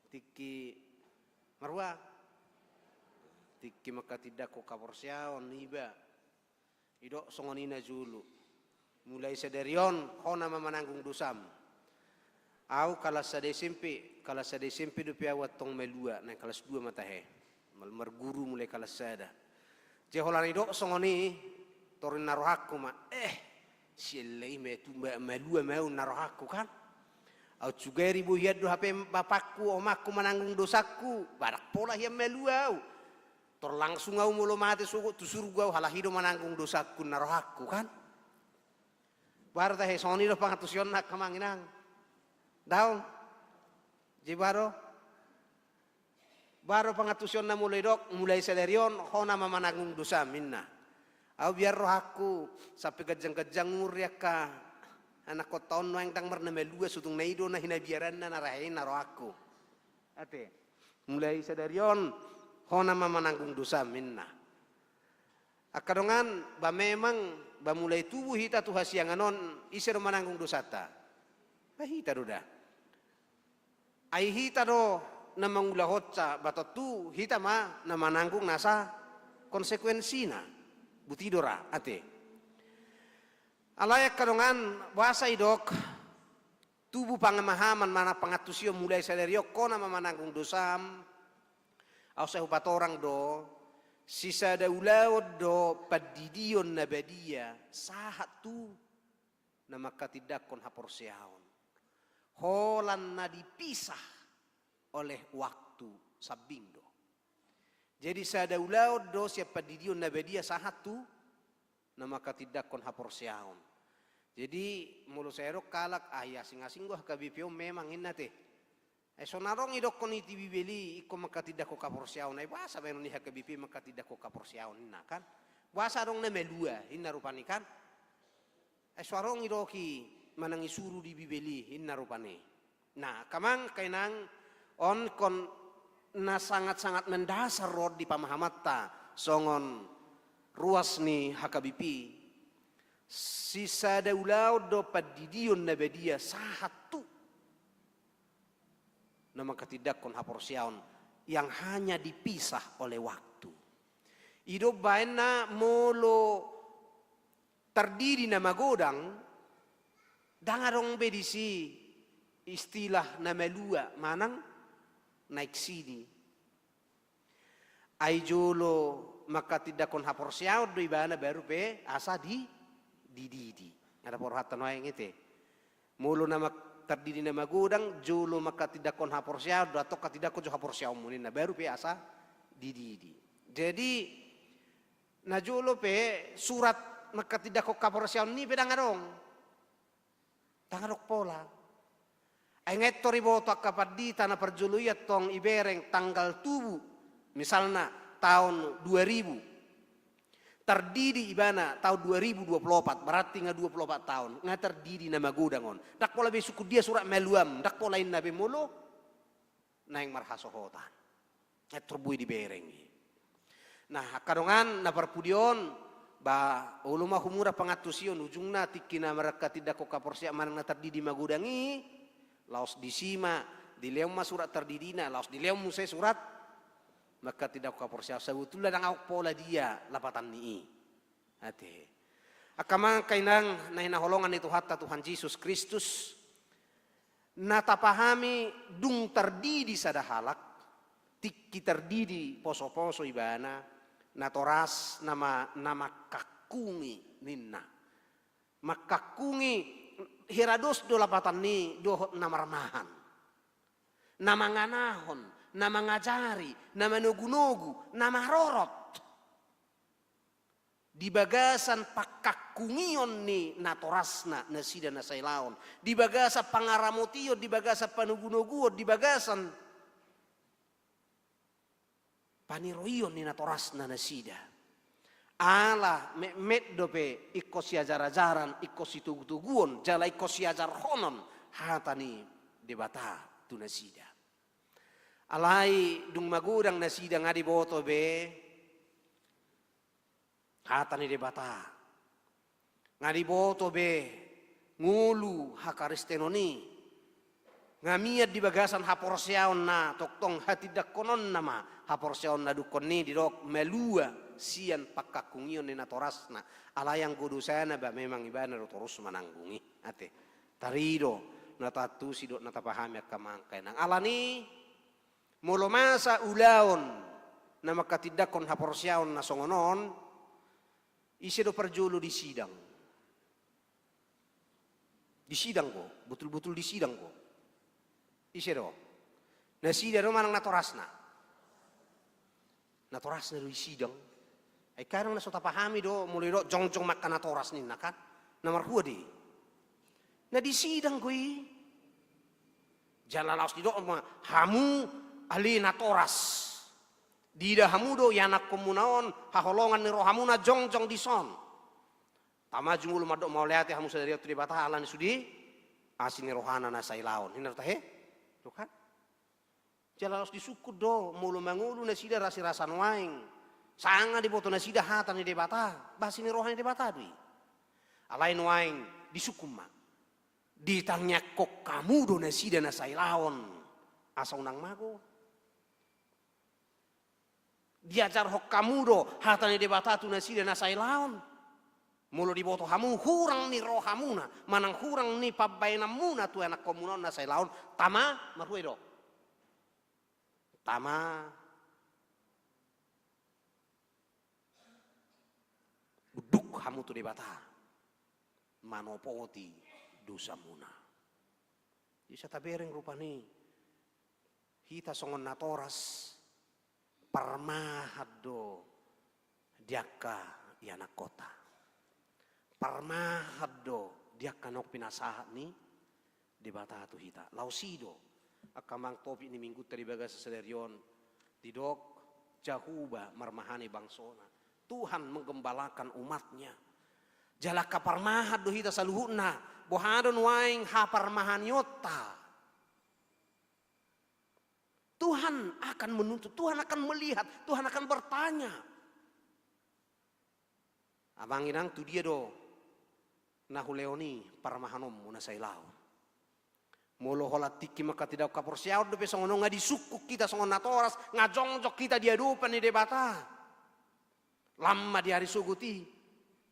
tiki marhua tiki maka tidak ko kaporsiaon iba ido songonina julu mulai sadarion hona mama nanggung dosam au kelas sada SMP do piawat tong melua na kelas 2 matahe mal guru mulai kelas sada je holani do songoni torin narohakku ma sielai me tu melua mau narohakku kan au cugeri bu hiad do HP bapakku omakku menanggung dosaku barak pola hiam melua tor langsung au mulo mate suku tu surga halahido menanggung dosaku narohakku kan barta he soni do pangatusion nak kamanginang daun jibaro baro pangatusion na mulai sadarion hona mamananggung dosa minna au biar rohaku sampai kejang-kejang muriaka anak koton yang tang marna melua sutung naido na hina biaran na narahin na rohaku ate mulai sadarion hona mamananggung dosa minna akadongan ba memang ba mulai tubuh hita tu hasianganon isir mananggung dosata bahita doda ai hita do na mangulahotsa batatu hita ma na mananggung nasa konsekuensina butidora ate alayak kadongan wasa idok tubuh pangemahaman mana pangatusio mulai sadario kona mananggung dosam au sahubat orang do sisa daulawod do padidion nabadia sahat tu na makatidakon haporsiaon holan na dipisah oleh waktu sabindo. Jadi sadaulau do siapa didion nabadia sahatu nama katidakon haporsiaon. Jadi mulu serok kalak ayah asing-asing gua kabipio memang innate. Sonarong idokon iti bibeli iko makatidako kaporsiaon. Ay basa meron ni hakabipi makatidako kaporsiaon na kan. Basa dong na melua inna rupani kan. Suarong idoki manang isuru di bibeli inna rupani. Nah kamang kainang on kon na sangat-sangat mendasar rod di pamahamatta songon ruas ni hakabipi sisa daulau do padidion na bedia sahatu nama ketidakon haporsiaon yang hanya dipisah oleh waktu. Ido baena molo terdiri nama godang dangarong bedisi istilah nama lua manang naik sini. Ai jolo maka tidak kon haporsiaon do ibana baru pe asa di didi. Ada porhatan wae ngete. Mulu nama terdiri nama godang jolo maka tidak kon haporsiaon atau tidak kon haporsiaon munina baru pe asa didi. Jadi na jolo pe surat maka tidak kon haporsiaon ni pedang adong. Tangarok pola. Ingat tori boto kapadi tanah perjuluyat tong ibereng tanggal tubuh misalnya tahun 2000 terdiri ibana tahun 2024 berarti nga 24 tahun nga terdiri nama gudangon dak pola be suku dia surat meluam dak pola in nabe mulo naing marhasohotan nga terbui di bereng. Nah kadongan na perpudion ba uluma humura pangatusion ujungna tikina mereka tidak ko kaporsia manang na terdiri magudangi laos disima dileum surat terdidina laos dileum musai surat maka tidak kaporsia sebetulnya dang awak pola dia lapatan ni ate akamang kainang na hinaholongan itu hatta Tuhan Yesus Kristus natapahami dung terdidi sadahalak tiki terdidi poso-poso ibana natoras nama kakungi ninna makakungi hirados do lapatan ni do namarmahan nama nganahon nama ngajari nama nugu-nugu nama rorot di bagasan pakakungion ni natorasna nasida nasailaon di bagasa pangaramotio di bagasa panugu-nugu di bagasan paniroion ni natorasna nasida ala met dope ikko si ajar-ajaran ikko si tugu-tuguon jala ikko si ajar honon hatani debata tu nasida alai dung magudang nasida ngadi boto be hatani debata ngadi boto be ngulu hakaristenoni ngamiat di bagasan haporsiaon na toktong hatidak konon nama haporsiaon na dukon ni didok melua sian pakakungion ni natorasna alayang kudusana ba memang ibana ro terus mananggungi ate tarido natatu sidok natapahami akamangkay nang alani mulo masa ulaon na makatidakon haporsiaon na songonon isido perjulu di sidang ko betul-betul di sidang ko isido na sidang no manang natorasna do sidang ay karang na sota pahami do mulai do jong-jong makan natoras ni nakan namar huadi na di sidang kui jalalaos di do hamu ali natoras dida hamu do yanak komunaon haholongan ni rohamu na jong-jong di son tamaju mulu madok mau lihat hamu sadari tu di batalan sudi asini rohana na sailaon hinar tahe to kan jalalaos di suku do mulu mangulu na sida rasi-rasan waing sanga di boto na sida hatan ni debata basi ni rohani debata dui alain waing di sukuma ditanya kok kamu do na sida na sailaon asa unang mago diajar hok kamu do hatan ni debata tu na sida na sailaon mulo di boto hamu hurang ni rohamuna manang hurang ni pabainamuna tu anak komunon na sailaon tama marhue do tama duk hamu tu debata manopoti dosa muna isa tabereng rupani hita songon natoras parmahad do diaka yana kota parmahad do diaka nok pinasahat ni debata tu hita lausido akamang topi ni minggu tadi bagas sederion tidok jahuba marmahani bangsona Tuhan menggembalakan umatnya. Jala kaparmahad do hita saluhuna bohadon waing haparmahan yota. Tuhan akan menuntut, Tuhan akan melihat, Tuhan akan bertanya. Abang inang tu dia do. Nahu leoni parmahanom muna sailau. Molo holat tiki maka tidak kapor siaw do pesongono nga disukuk kita songon natoras ngajongjok kita dia dupan ni debata. Lama di hari suguti.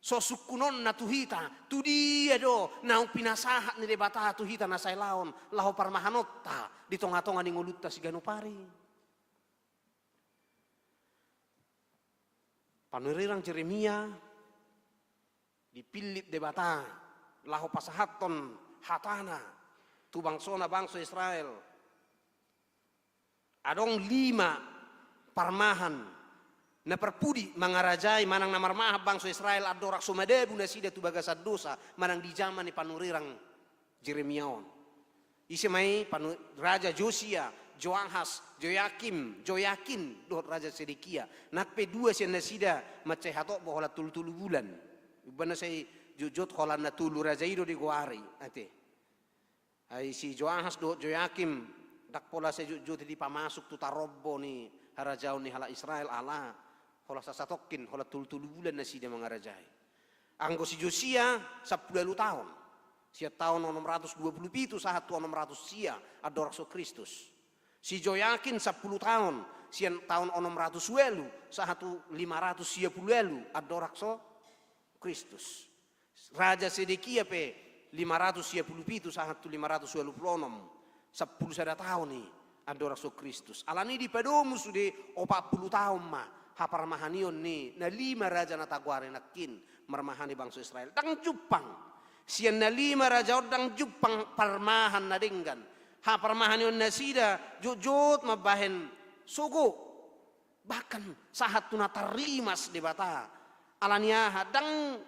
So sukunon na tuhita. Tu dia do. Nau pinasahat ni debata tuhita na sailaon. Laho parmahanota. Di tonga-tonga ni ngulutta si ganupari. Panurirang Jeremia. Dipilip debata. Laho pasahaton hatana. Tu bangsona bangsa Israel. Adong 5 parmahan. Na perpudi mangarajai manang namarmaha bangsa Israel adorak sumadebu na sida tu bagasad dosa manang di zaman ni panurirang Jeremiaon. Isi mai Raja Josia, Joahas, Joyakin, dohot Raja Sedekia. Nakpe 2 siya na sida macay hatok bohola tulu-tulu bulan. Ibana say jujut holan na tulu Raja Ido di Goari. Ate. Ay si Joahas dohot Joyakim dakpola say jujut di pamasuk tu tarobbo ni harajaw ni hala Israel ala. Hola sasatokin, hola tulu-tulu bulan na sida mangarajai. Anggo si Josia 10 tahun. Sia tahun 627 sahat tu 600 sia adorak so Kristus. Si Joyakin 10 tahun. Sia tahun 600 welu sahat tu 500 sia puluelu adorak so Kristus. Raja Sedekia pe 500 sia pulupitu sahat tu 500 welu plonom. 10 sada tahun ni adorak so Kristus. Alani di padomu sude 40 tahun mah. Haparmahanion ni na 5 raja na tagwari nakin marmahani bangsa Israel dang Jupang siyan na 5 raja dang Jupang parmahan na dinggan haparmahanion na sida jujut mabahen sugo bahkan sahat tu natarimas di bata alaniaha dang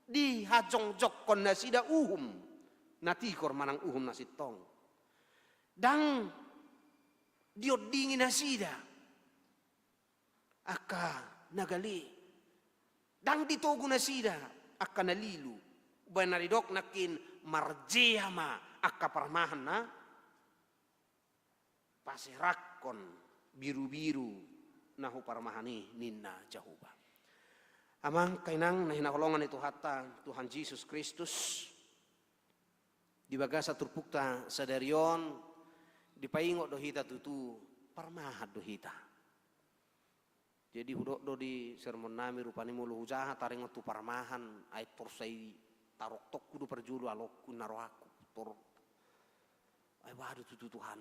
di hajong kon na sida natikor manang na sitong dang diod dingin na sida aka nagali dang ditogo na sida aka nalilu uban naridok nakin marjehama aka parmahan na pasirakon biru-biru nahu parmahani ninna Jahuba. Amang kainang na hinakolongan itu hatta Tuhan Yesus Kristus di bagasa turpukta sadarion dipaingo dohita tutu parmahat dohita. Jadi hudok do di sermon nami rupani mulu hujaha taring tu parmahan ay torsai tarok tok kudu perjulu alokku narohaku tor ay wadu tutu Tuhan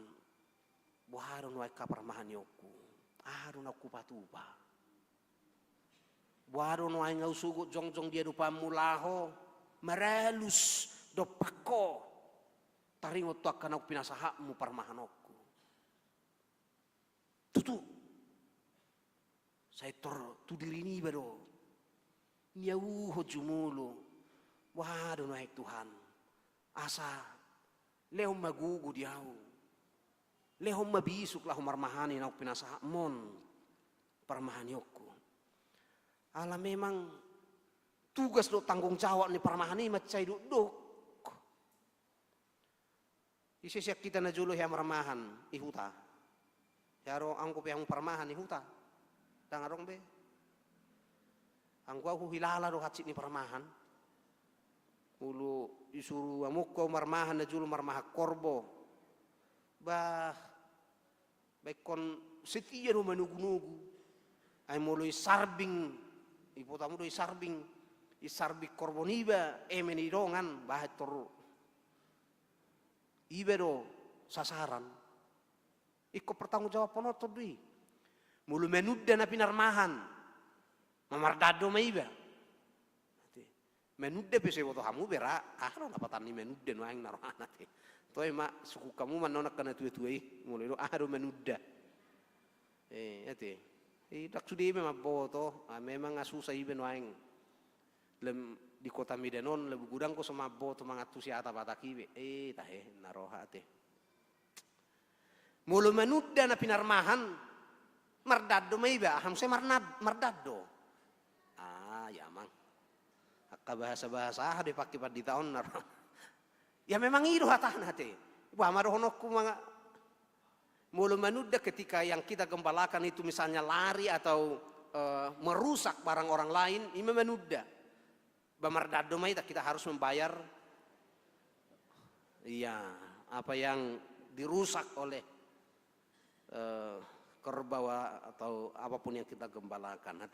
buharon way kaparmahan yoku aron aku patuba buharon way ngau sugut jongjong dia dupa mulaho maralus do pako taring tu akan aku pinasahakmu parmahanokku tutu saya tu diri ini bado nyau hojumulo waduh naik Tuhan asa lehom magugu diau lehom mabisuk lah marmahani na pinasahamon parmahani yoko ala memang tugas do tanggung jawab ni parmahani macai duk isisiak kita na julo ya marmahan ihuta yaro angko yang parmahan ihuta tangarong be angko aku hilala do hatsit ni parmahan ulu isuru amukko marmahan na julu marmaha korbo bah bekon setia do manugu-nugu ay molo isarbing ipotamu do isarbing korbo niba emeni dongan bah tor ibe do sasaran iko pertanggung jawab ponoto dui mulu menudda na pinarmahan mamardado maiba menudda pese woto hamu bera aro napatan ni menudda no ang narohana te toy ma suku kamu manonak kana tuwe-tuwe mulu do aro menudda ate dak sudi me maboto memang asusah ibe no ang lem di kota Midenon lebu gudang ko sama boto mangatu si ata bataki tahe naroha te mulu menudda na pinarmahan mardado may ba? Aham say mardado. Yamang. Akka bahasa-bahasa di pakipad di taon na. Ya memang iro hatahan hati. Wah marohonok ko mga Mulu manuda ketika yang kita gembalakan itu misalnya lari atau merusak barang orang lain, ini manuda. Bamardado kita harus membayar apa yang dirusak oleh kerbau atau apapun yang kita gembalakan.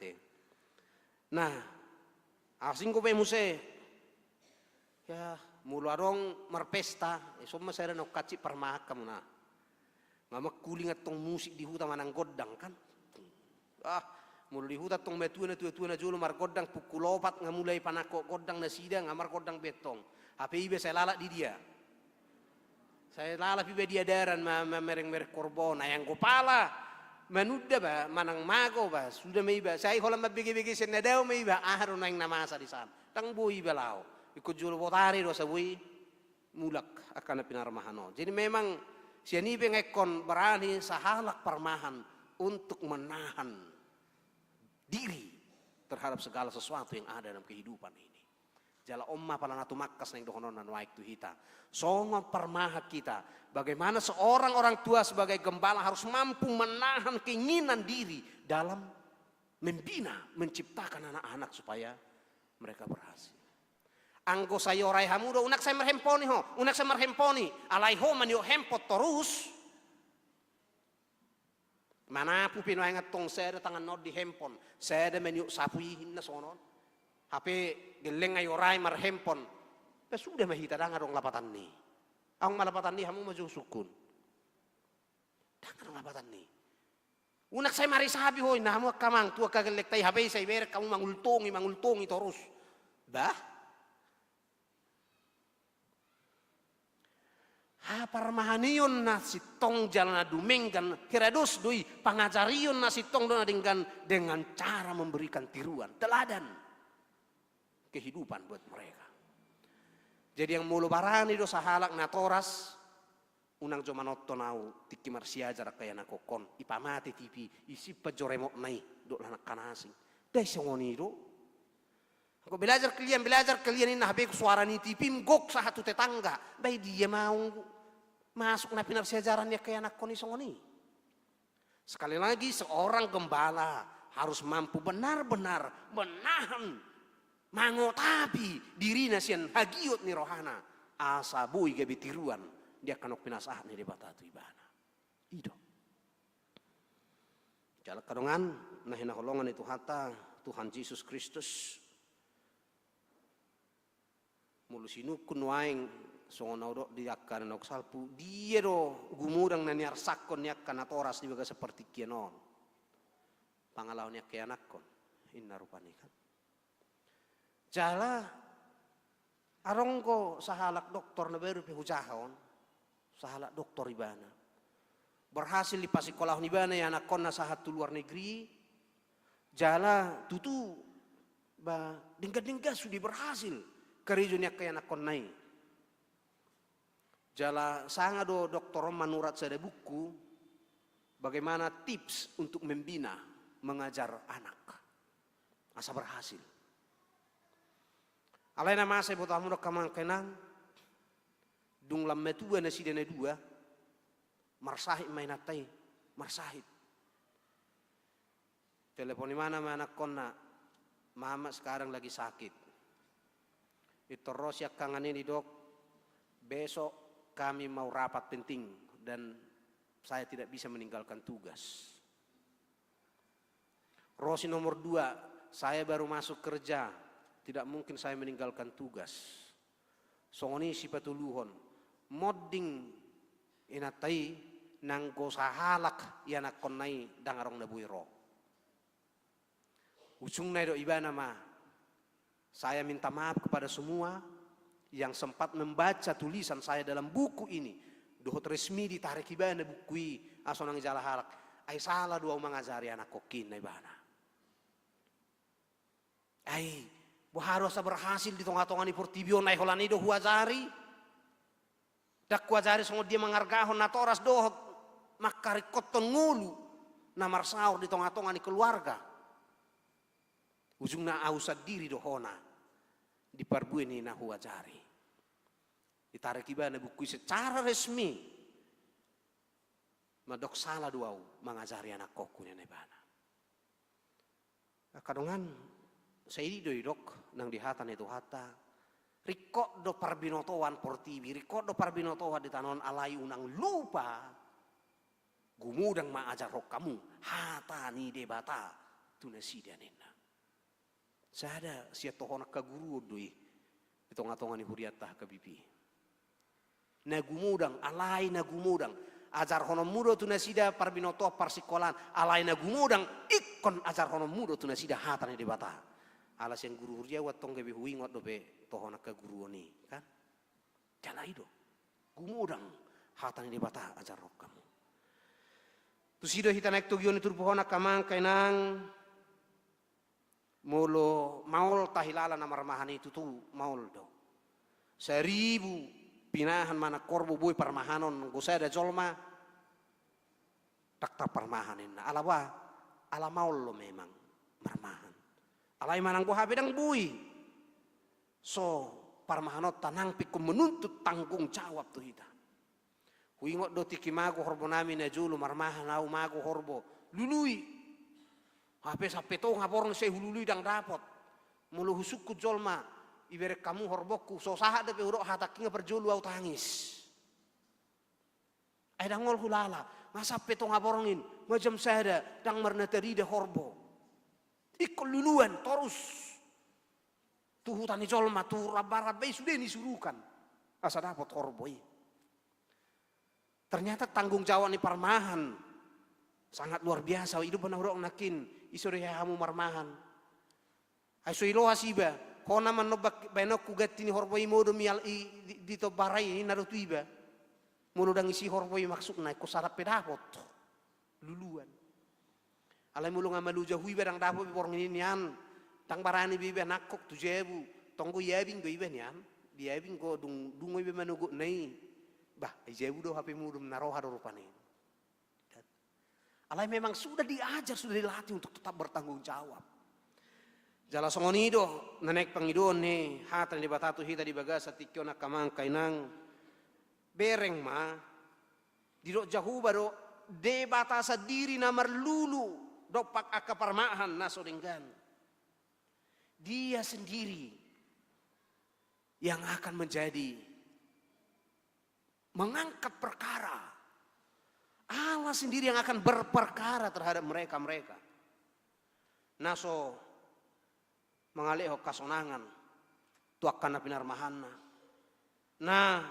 Nah, asing ko muse ya mulu arong marpesta, semua saya nak kaci permakam na. Ngamak kuling atong musik di hutan manang godang kan. Mulu di hutan tong metuana tua julu mar godang pukul 4 ngamulai panako godang na sida ngamar godang betong. Apa ibe saya lalak di dia. Saya lalak ibe dia daran mereng-mereng korban. Nah yang kepala manuda ba manang mago ba sudah meiba. Saya holam mabigi-bigi senadaw meiba aharo na yung namasa di sana. Tang bui balao. Ikut julu botari do sa bui mulak akan pinarmahano. Jadi memang siani bengekon berani sahalak permahan untuk menahan diri terhadap segala sesuatu yang ada dalam kehidupan ini. Jala omma pala natu makkas nang dohonon waik tu hita. Songo permaha kita. Bagaimana seorang orang tua sebagai gembala harus mampu menahan keinginan diri dalam membina, menciptakan anak-anak supaya mereka berhasil. Anggo sayo rai hamudo unak saya merhemponi ho, unak saya merhemponi. Alai ho man yo hempot terus. Mana pu pino ingat tong saya tangan nod di handphone. Saya ada menu sapuihin na sonon. HP geleng ayo rai mar handphone. Sudah mahita dangar dong lapatan ni. Ang malapatan ni hamu maju sukun. Dangar dong lapatan ni. Unak saya mari sabi hoy na hamu kamang tua kagelek tay HP saya ber kamu mangultongi terus. Bah. Parmahanion na sitong jalan na dumenggan kirados doi pangajarion na sitong dona dengan cara memberikan tiruan teladan kehidupan buat mereka. Jadi yang mulu barani do sahalak na toras unang jomanotto nau tiki marsiajar kaya na kokon ipamati tipi isi pejoremok nai do lanak kanasing dai songoni do. Aku belajar kalian ini nabe suara ni tipi gok sa hatu tetangga bai dia mau masuk na pinarsiajaran ya kayak anak koni songoni. Sekali lagi seorang gembala harus mampu benar-benar menahan mangotapi diri nasian hagiot ni rohana asa bui gabi tiruan dia kanok pinasah ni debatatu ibana. Ido. Jalak kadongan nah hinakolongan itu hata Tuhan Yesus Kristus mulu sinukun waing songonau do di akkan nok salpu dia do gumurang na niar sakon yak kana toras di baga seperti kienon pangalaw yak kaya nakon inna rupani kan jala arong ko sahalak doktor na baru pihujahon sahalak doktor ibana berhasil di pasikolah ibana ya nakon na sahatu luar negeri jala tutu ba dingga sudah berhasil kerjanya kaya nakon nai jala sanga do doktor manurat saya buku bagaimana tips untuk membina mengajar anak asa berhasil. Alai nama saya buat amu kamang kenang dung lam metua nasi dene dua marsahid mainatai marsahid telepon mana anak kona mama sekarang lagi sakit itu ros ya kangen ini dok besok kami mau rapat penting dan saya tidak bisa meninggalkan tugas. Rosi nomor 2, saya baru masuk kerja, tidak mungkin saya meninggalkan tugas. Songoni si patuluhon, modding inatai nang gosahalak yanak konai dangarong nabuiro. Ujung na do iba nama, saya minta maaf kepada semua yang sempat membaca tulisan saya dalam buku ini. Dohot resmi ditarik ibana bukui asonang jala halak. Ay salah dua mangajari anak kokin na ibana. Ay, buharo sa berhasil di tonga-tonga ni Portibio na iholan ido huajari. Dak huajari sungod dia mangargahon na toras dohot makarikot ngulu na marsaur di tonga-tonga ni keluarga. Ujung na ausad diri dohona. Diparbuin ni na huajari. Ditarik iba na buku secara resmi madok salah duau mengajari anak koku nene bana. Kadongan saya di dok nang dihatan itu hata. Rikok do parbinotoan portibi, rikok do parbinotoan di tanon alai unang lupa. Gumudang maajar rok kamu, hata ni debata tunasida nena. Sada siya tohon kaguru doi, itu ngatongan huriatah kabibi. Nagumudang, alai nagumudang, ajar hono mudo tunasida parbinoto parsikolan, alai nagumudang, ikon ajar hono mudo tunasida hata ni debata. Alas yang guru dia watong kebi huingot dobe tohon kaguru ni kan? Jangan itu, gumudang hata ni debata ajar rok kamu. Tusido hita naik tugion itu pohon kamang kainang molo maul tahilala nama ramahan itu tu maul do. 1000 pinahan mana korbo boy parmahanon gusaya da jolma takta parmahanin alawa ala maul lo memang marmahan. Alai manang buah bedang bui. So parmahanot tanang pikum menuntut tanggung jawab tu hita. Huingot do tiki mago horbo nami na julu marmahan au mago horbo lului. Hape sape to ngaporong se hulului dang dapot. Mulu husukku jolma ibere kamu horboku so saha de urok hatakinga perjulu au tangis. Ai dangol hulala ngasape to ngaporongin macam sada dang marna teri de horbo. Ikut luluan terus tuh tani jolma tuh rabar-rabai sudah disuruhkan asa dapat horboi. Ternyata tanggung jawab ni parmahan sangat luar biasa. Itu benar urang nakin isore hamu marmahan. Ai soilo hasiba kona manobak benok kugat ini horboi modo mial di to barai naro tuiba. Mulu dang isi horboi maksudna ko sarap pedapot luluan. Alai mulu ngamalu jahui barang dapo biporong ini nian tang barani bibe nakok tu jebu tonggo yabing go iben nian biabing go dungo ibe manugo nei bah jebu do hape mudum naroha do rupane. Alai memang sudah diajar sudah dilatih untuk tetap bertanggung jawab. Jala songonido nanek pangidon ni hatan di batatu hita di bagasa tikyo na kamang kainang bereng ma didok jahu baro de batasa diri na marlulu dopak aka parmahan naso denggan. Dia sendiri yang akan menjadi mengangkat perkara. Allah sendiri yang akan berperkara terhadap mereka-mereka. Naso mengalih kasonangan tuakan na pinarmahanna. Nah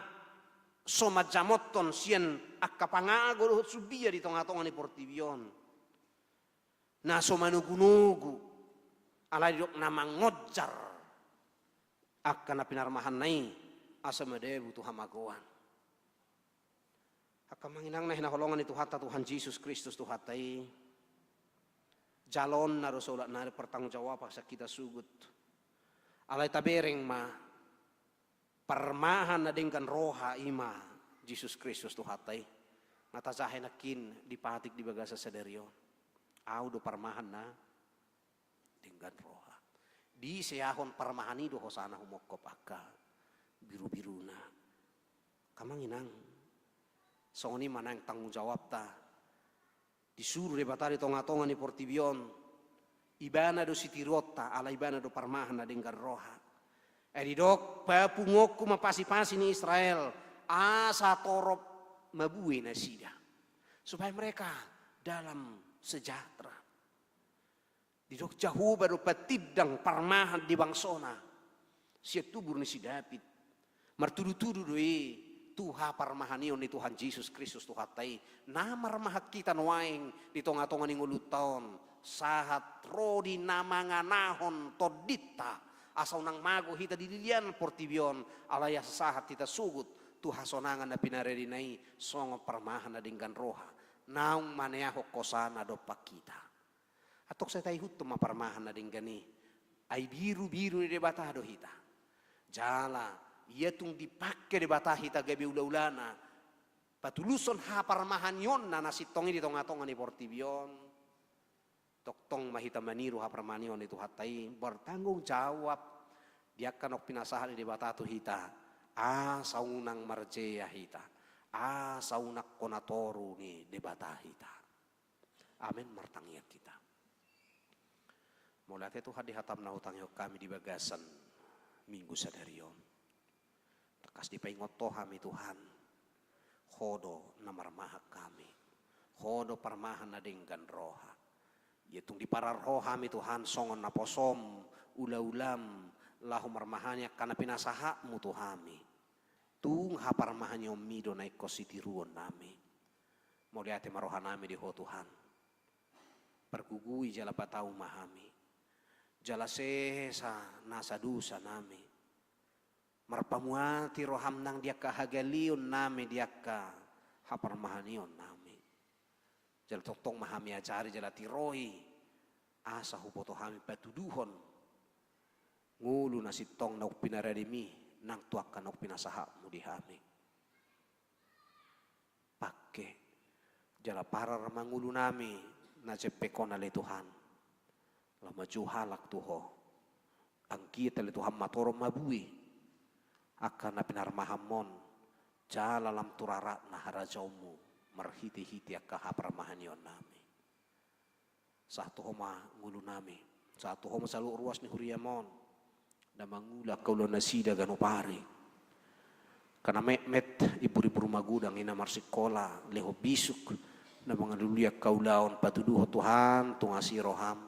so majamoton sien akka pangago subia di tengah-tengah ni portibion. Na so manugu-nugu alai dok nama ngojar akan na pinarmahan nai asa madebu tu hamagoan. Akan manginang na hinaholongan itu hata Tuhan Yesus Kristus tu hatai jalon na rosolat na pertanggung jawab sa kita sugut. Alai tabereng ma parmahan na dengan roha ima Yesus Kristus tu hatai ngatasahe nakin dipatik di bagasa saderion. Au do parmahan na dengan roha. Di seahon parmahani do hosana humokop akka biru-biru na. Kamanginang songoni manang tanggung jawab ta. Disuruh debatari tonga-tonga ni portibion. Ibana do sitirota ala ibana do parmahan na dengan roha. Dok papungokku mapasi-pasi ni Israel asa torop mabui na sida. Supaya mereka dalam sejahtera. Didok jauh baru petidang parmahan di bangsona. Siap tubur ni si David. Martudu-tudu doi tuha parmahanion ni Tuhan Yesus Kristus tuhatai. Nama ramahat kita nuaing di tonga-tonga ni nguluton. Sahat rodi nama nganahon todita. Asal nang mago hita dilian portibion. Alaya sahat kita sugut. Tuha sonangan na pinaredinai songo parmahan na dengan roha. Naung maneaho kosana dopak kita. Atok saya tahu tu maparmahan na dinggani. Ai biru-biru di debatah do hita. Jala ia tung dipakai debatah hita gabi ula-ulana. Patuluson ha parmahan yon na nasitongi di tonga-tonga ni portibion. Toktong mahita maniru ha parmahan yon itu hatai bertanggung jawab. Dia kan ok pinasahan di debatah tu hita. Saunang marjea hita. saunak konatoru ni debatahita. Amin martangia kita. Mulai Tuhan dihatam na hutang kami di bagasan minggu sadarion. Tekas dipaingot tohami Tuhan. Hodo na marmahak kami. Hodo parmahan na dinggan roha. Yatung di parar rohami Tuhan songon na posom ula-ulam lahu marmahanya karena pinasahakmu Tuhami. Tung haparmahannya mido na ikositiruon nami. Moliate marohan nami di ho Tuhan. Pergugui jala patau mahami. Jala sesa nasa dusa nami. Marpamuati roham nang dia kahagalion nami dia ka haparmahanion nami. Jala toktong mahami acari jala tiroi. Asa hupoto hami patuduhon. Ngulu nasitong na upinaradimi nang tuakan na upinasahakmu di hami. Pakke jala parar mangulu nami. Na cepekon ale Tuhan. Lama juhalak tuho. Angkita le Tuhan matoro mabui. Akan na pinarmahamon. Jala lam turara na harajaumu. Marhiti-hiti akka haparmahanyon nami. Satu homa ngulu nami. Satu homa salu ruas ni huriamon. Na mangula kaulo nasida ganupari. Karena met ibu-ibu rumah gudang ina marsikola leho bisuk. Na mga luliak kaulaon patuduho Tuhan tungasi roham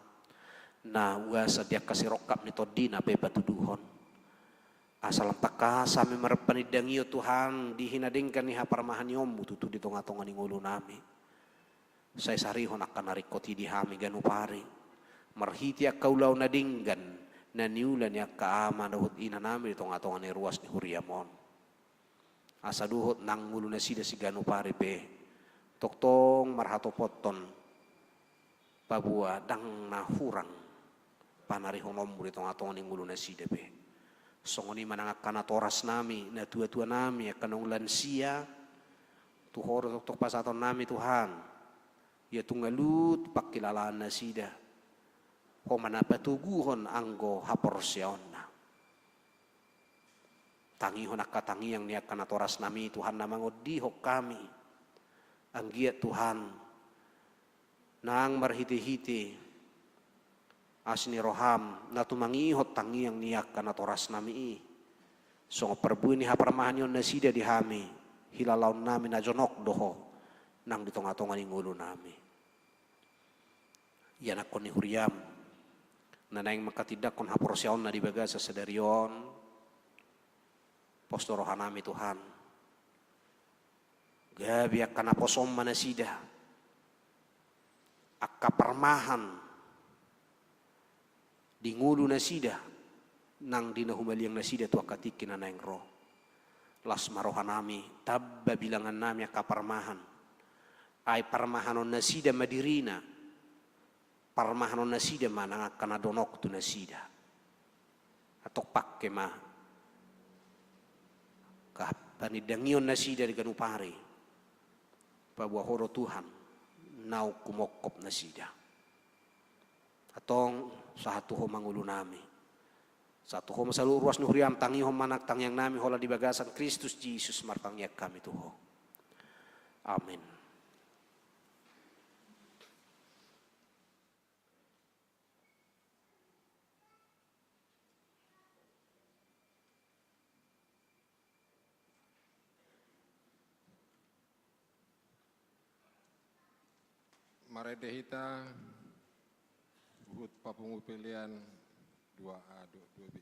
na uasa dia kasih rokap ni todina pe patuduhon asal taka sami marpanidangio Tuhan dihinadingkan ni haparmahan yom tutu di tonga-tonga ni ngulu nami say sarihon akan narikoti di hami ganupari marhiti ak kaulaon nadinggan na niulan ya kaama dahut ina nami di tonga-tonga ni ruas ni huriamon asa duhot nang ngulu na sida si ganupari pe toktong marhato poton pabua dang na hurang panari honom muri tong-atong ning ngulu na sidepe songoni manangak kana toras nami na tua-tua nami akanong lansia tuhor tok pasaton nami Tuhan ya tungalut pakilalaan na sida ho manapatuguhon anggo haporsyaonna tangihon akatangiang niya kana toras nami Tuhan na mangodihok kami anggiat Tuhan nang marhiti-hiti asni roham na tumangihot tangiang niyak kana toras nami so perbuin ni haparmahan yon nasida di hami hilalaw nami na jonok doho nang ditong-atongan ni ngulo nami yan ako ni huriam na naing makatidak kon haporsyaon na dibaga sa sadarion posto rohan nami Tuhan gabi akan aposom manasida akka parmahan di ngulu nasida nang dinahumaliang nasida tu akatikin na yang roh las marohan nami tabba bilangan nami akka parmahan ay parmahanon nasida madirina parmahanon nasida manang akan adonok tu nasida atau pakke mah kapanidangion nasida di ganupari pabuah horo Tuhan nau kumokop na sida atong satu ho mangulu nami satu ho masalu ruas nuhriam tangi ho manak tangyang nami hola di bagasan Kristus Jesus martangyak kami tuho amin. Maredehita buhut papungu pilihan 2A 2B.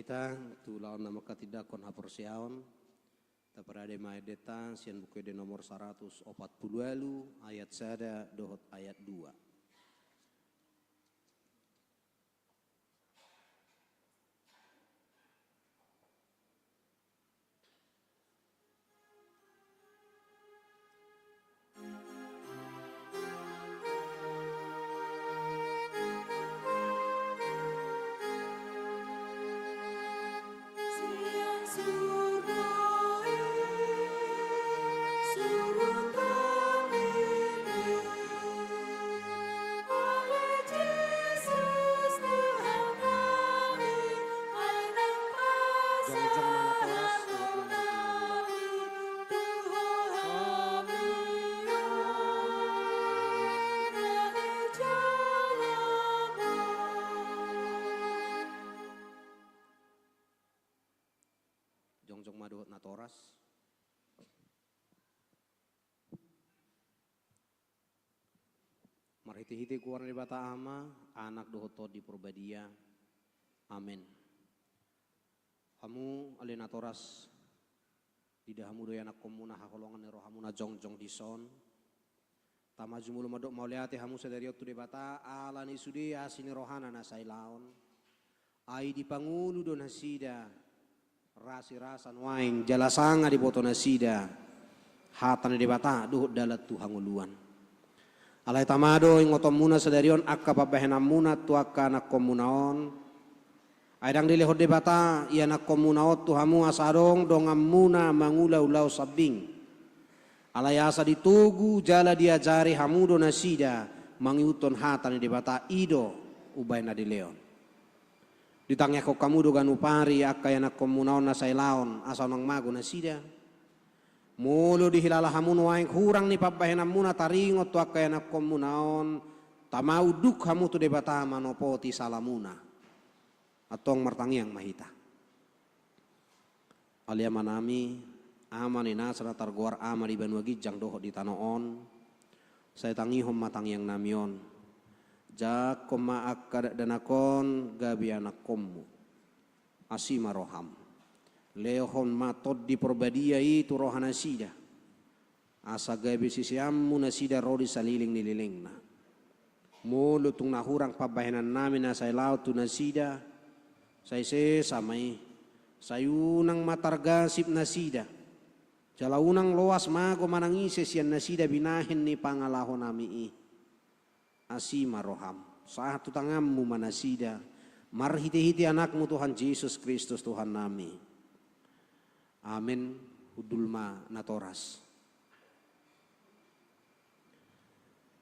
hita tu laon nama katidakon haporsiaon ta parade mai deta sian buku de nomor 140 ayat sada dohot ayat 2. Jongjong maduhot na toras. Marhiti-hiti kuar di bata ama, anak dohoto di Purbadia. Amin. Hamu alina toras tidak hamu doy anak komuna hakolongan ni rohamuna jongjong di son. Tama jumulu madok mauliati hamu sedariot tu di bata alani sudi asini rohana nasai laon. Ai di pangulu don hasida. Rasi-rasan waing jalasanga di boto nasida hatan di bata duhut dalat tu hanguluan alai tamado ingotom muna sedarion akka pabahenam muna tu akka nak komunaon aidang dilehod di bata ia nak komunaot tu hamu asadong dongam muna mangulau-lau sabing alai asa ditugu jala diajari hamudo nasida mangiuton hatan di bata ido ubay na di leon ditangnya kok kamu dogan upari akka yana komunaon na sailaon asal nang mago na sida mulu dihilala hamun waing kurang ni pabahenam muna taringot tu akka yana komunaon tamau duk hamu tu debata manopoti salamuna atong martangiang mahita alia manami amani nasra targuar ama di Banuagi jang doho di tanoon saya tangihom matangiang namion jak koma akad danakon gabi anak komu asima roham lehon matod di Purbadia itu rohana sida asa gabi sisiammu nasida rodi saliling nililingna mulu tung nahurang pabahenan namin nasay laut tu nasida say samay sayunang matargasip nasida jalaunang loas mago manangises yan nasida binahin ni pangalahon nami asima roham satu tanganmu manasida marhiti-hiti anakmu Tuhan Yesus Kristus Tuhan nami amin udulma natoras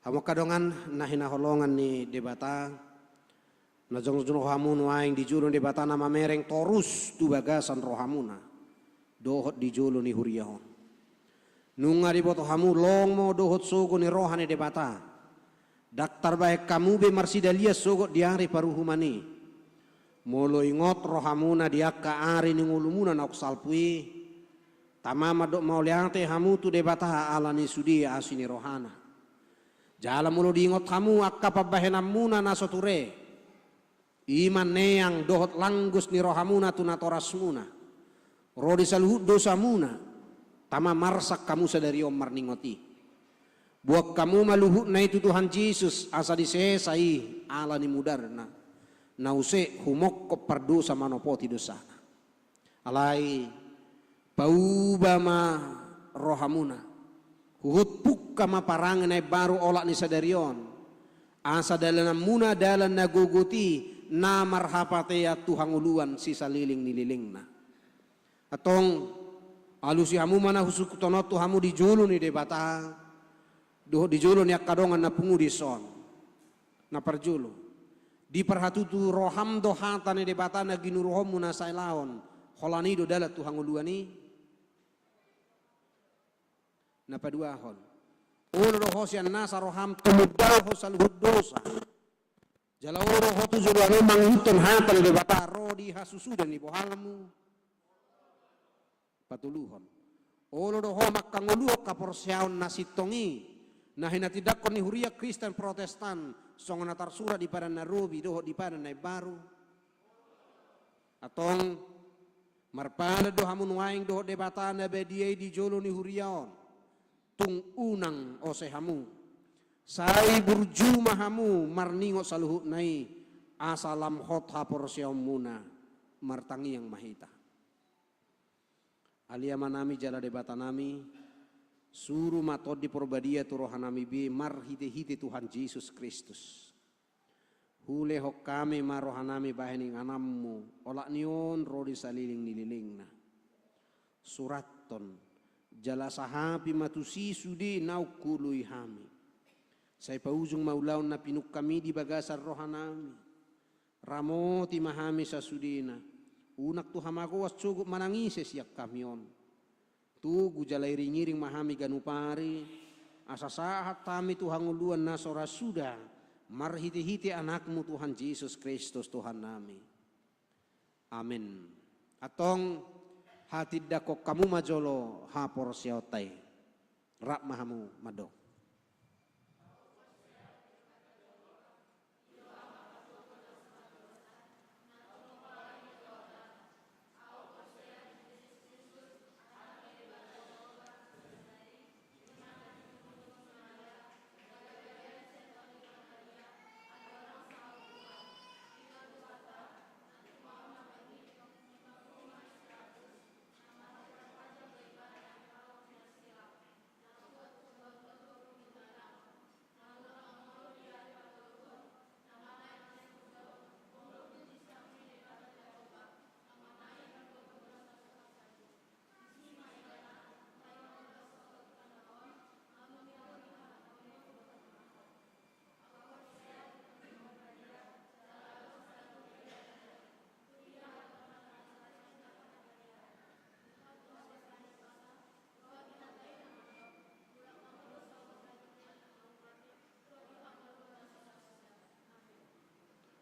hamu kadongan nahina holongan ni debata najong rohamun waing di julun debata nama mereng torus tu bagasan rohamuna dohot di julun ni huriyahon nunga di boto hamu longmo dohot suku ni rohani debata daktar baik kamu be marsida lias sogot diari paruhumani molo ingot rohamuna diakka ari ni ngulumuna nak salpui tamama dok mau liante hamu tu debata alani sudi asini rohana jala molo diingot hamu akka pabahenam muna nasoture iman neang dohot langgus ni rohamuna tu natorasmuna rodi saluhut dosa muna tama marsak kamu sadari omar ningoti buat kamu maluhut na itu Tuhan Yesus asa disesai ala ni mudarna nause humok ko pardosa manopoti dosa alai paubama rohamuna huhut pukka maparangan ay baru olak ni sadarion asa dalan muna dalan naguguti na marhapate at Tuhan uluan si saliling nililingna atong alusi hamu mana husuk tonot tu hamu di julu ni debata doh di julu ni kadongan na pungu di son na parjulu di perhatutu roham dohata ni debata na ginuruhom muna sailaon holani do dalat tu hanguluani na paduahon ulo roho sian nasa roham tumudal ho saluhud dosa jalaw roho tu juluani manghiton hata ni debata rodi hasusudan ni bohalmu patuluhon ulo roho makanguluok kaporsiaon nasitongi nah hina tidak koni huria Kristen Protestan songo natar sura di pada narobi doho di pada nai baru Atong marpada do hamun waing do debata na bediay di jolo ni huriaon. Tung unang ose hamu. Sai burjuma hamu marningo saluhut nai asalam hot hapor siom muna martangi yang mahita. Alia manami jala debata nami suruh matod di porbadia tu rohanami bi mar hite Tuhan Yesus Kristus. Hule hok kami marohanami bahening anammu olak nion rodi saliling nililingna. Suraton jala sahapi matusi sudi nau kului hami. Saya paujung maulaun na pinuk kami di bagasar rohanami. Ramoti mahami sasudina. Unak tu hamago was cukup manangise siak kamion. Tugu jalai ringiring mahami ganupari. Asa sahat tami Tuhan uluan nasora sudah. Marhiti-hiti anakmu Tuhan Yesus Kristus Tuhan nami. Amin. Atong hati dakok kamu majolo hapor siotai. Rak mahamu mado.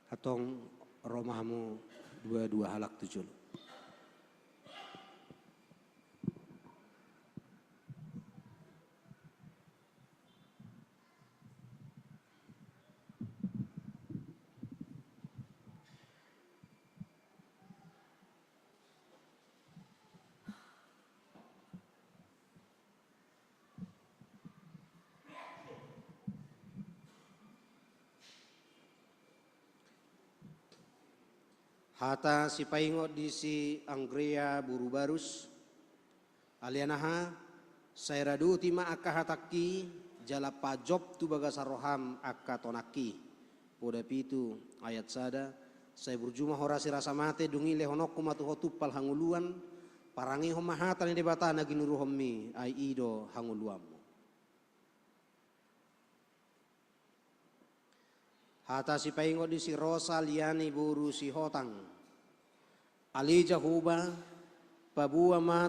Atong romahamu dua halak tujuh. Hata si paingot di si Anggrea buru barus alianaha saya radu tima akka hataki jala pajob tu bagasar roham akka tonaki poda pitu ayat sada saya berjumah horasi rasa mate dungi lehonok kumatu hotupal hanguluan parangi homahatan di batana ginuru hommi ai ido hanguluamu. Hata si paingot di si Rosa liani buru si hotang. Alija huba pabua ma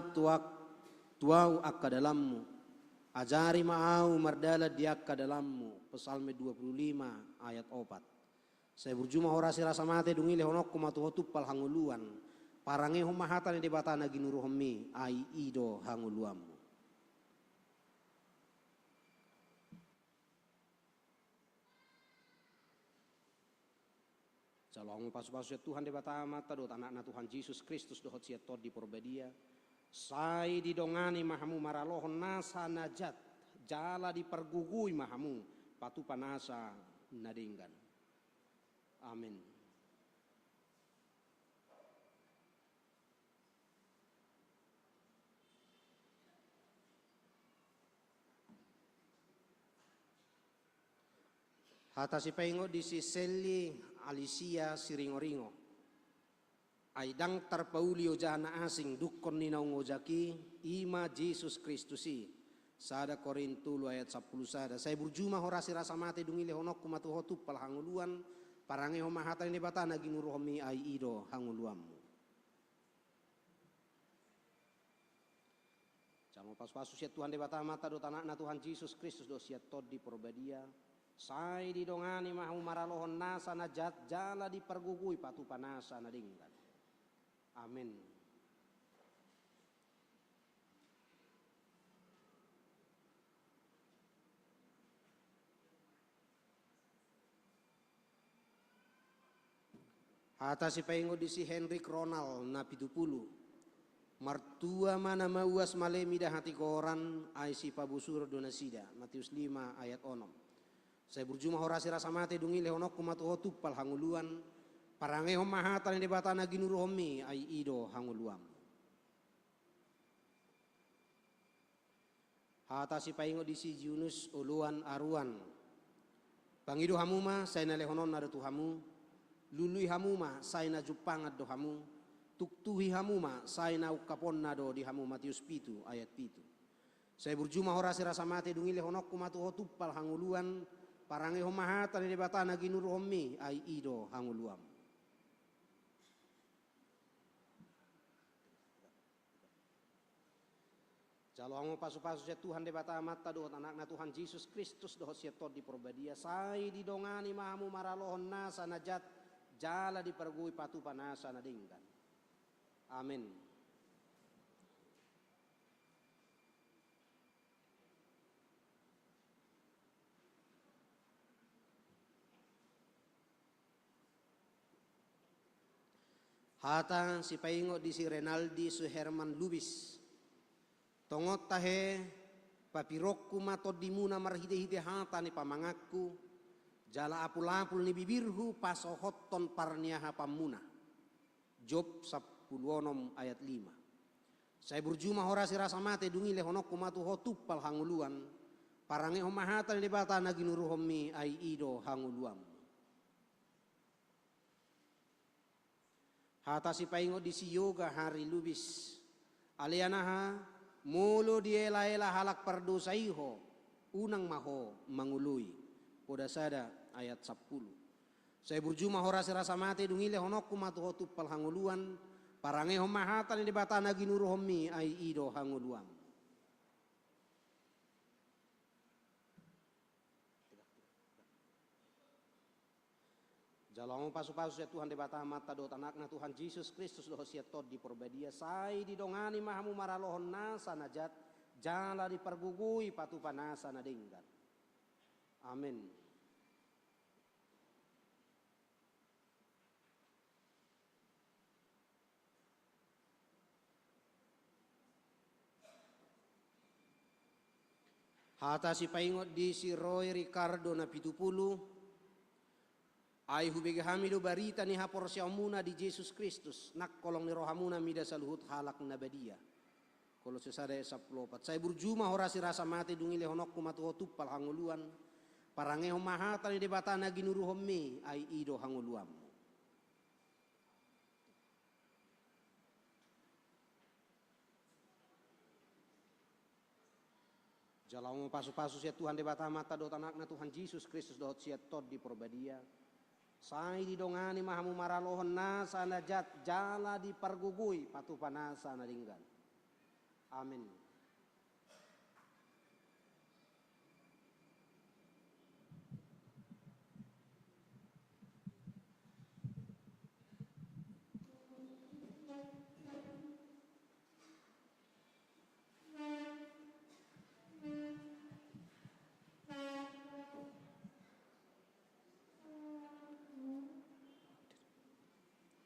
tuau akka dalammu. Ajari ma'au mardala di akka dalammu. Psalme 25 ayat 4. Saya berjumah horasi rasa mate dungile honokku matu hotupal hanguluan. Parange humahatan di batana ginuru hommi ai ido hanguluamu. Calong pasu-pasu Tuhan di bata mata do anak Tuhan Yesus Kristus dohot siat tod di porbadia. Sai didongani mahamu maralohon nasa najat. Jala dipergugui mahamu patu panasa nadinggan. Amin. Hata si paingo di si Seli Alicia Siringoringo. Aidang tarpaulio jana asing dukon ninau ngojaki ima Yesus Kristusi. Sada Korintulo ayat 10 sada. Saya berjumah horasi rasa mate dungile honok kumatu hotup pal hanguluan. Parange homahata ini batana ginuru homi ai ido hanguluamu. Jangan pas-pasu siat Tuhan di bata mata do tanakna Tuhan Yesus Kristus do siat tod di porbadia. Sai didongani mahu maralohon nasa najat jala dipergugui patu panasa nadinggan. Amin. Hata si paingo di si Henrik Ronald na 70. Martua mana mauas malemi dah hati koran ai si pabusur donasida. Matius 5 ayat 6. Saya berjumah horasi rasa mate dungi lehonok kumatu hotup pal hanguluan. Parange homahatan di batana ginuru homi ai ido hanguluam. Hata si paingo di si Yunus uluan aruan. Pangido hamuma saya na lehonon na hamu. Lului hamuma sai na jupangat do hamu, tuktuhi hamuma sai na ukapon na do di hamu. Matius 7 ayat 7. Saya berjumah horasi rasa mate dungile honok kumatu hotupal hanguluan, parange homahatan di batana ginuru homi ai ido hanguluam. Jalo amo pasu-pasu ya Tuhan de bata mata do anakna Tuhan Yesus Kristus do siatot di porbadia sai di dongani mahamu maralohon nasa najat jala dipergui patu panasa nadingkan. Amin. Hata si paingo di si Renaldi su Herman Lubis. Tongot tahe papirokku matod dimuna marhide-hide hata ni pamangakku. Jala apul-apul ni bibirhu pasohotton parniaha pamuna. Job 10 ayat 5. Saya berjumah horasi rasa mate dungi lehonok kumatu hotup pal hanguluan. Parange homahatan di batana ginuru homi ai ido hanguluam. Hata si paingo di si yoga hari lubis. Alianaha mulo diela-ela halak pardosaiho. Unang maho mangului. Poda sada ayat 10. Saya berjumah horasi rasa mate dungile honok kumatu hotup pal hanguluan. Parange homahatan di batana ginuru homi ai ido hanguluam. Jalong pasu-pasu ya Tuhan di batana mata do anakna Tuhan Yesus Kristus do siatot di porbadia sai di dongani mahamu maralohon nasa najat jala dipergugui patu panasa nadinggan. Amin. Hata si paingot di si Roy Ricardo na 70. Ay hubege hamido barita ni hapor siya muna di Jesus Kristus. Nakkolong ni rohamuna mida saluhut halak na badia. Kalau sesada saplopat. Saya berjumah horasi rasa mati dungile honok kumatu hotup pal hanguluan. Parange homahatan di batana ginuru homi ay ido hanguluam. Jalamu pasu-pasu siya Tuhan di bata mata do anakna Tuhan Yesus Kristus do siya tod di porbadia. Sai di dongani mahamu maralohon nasa najat jala di pargugui patu panasa nadinggan. Amin.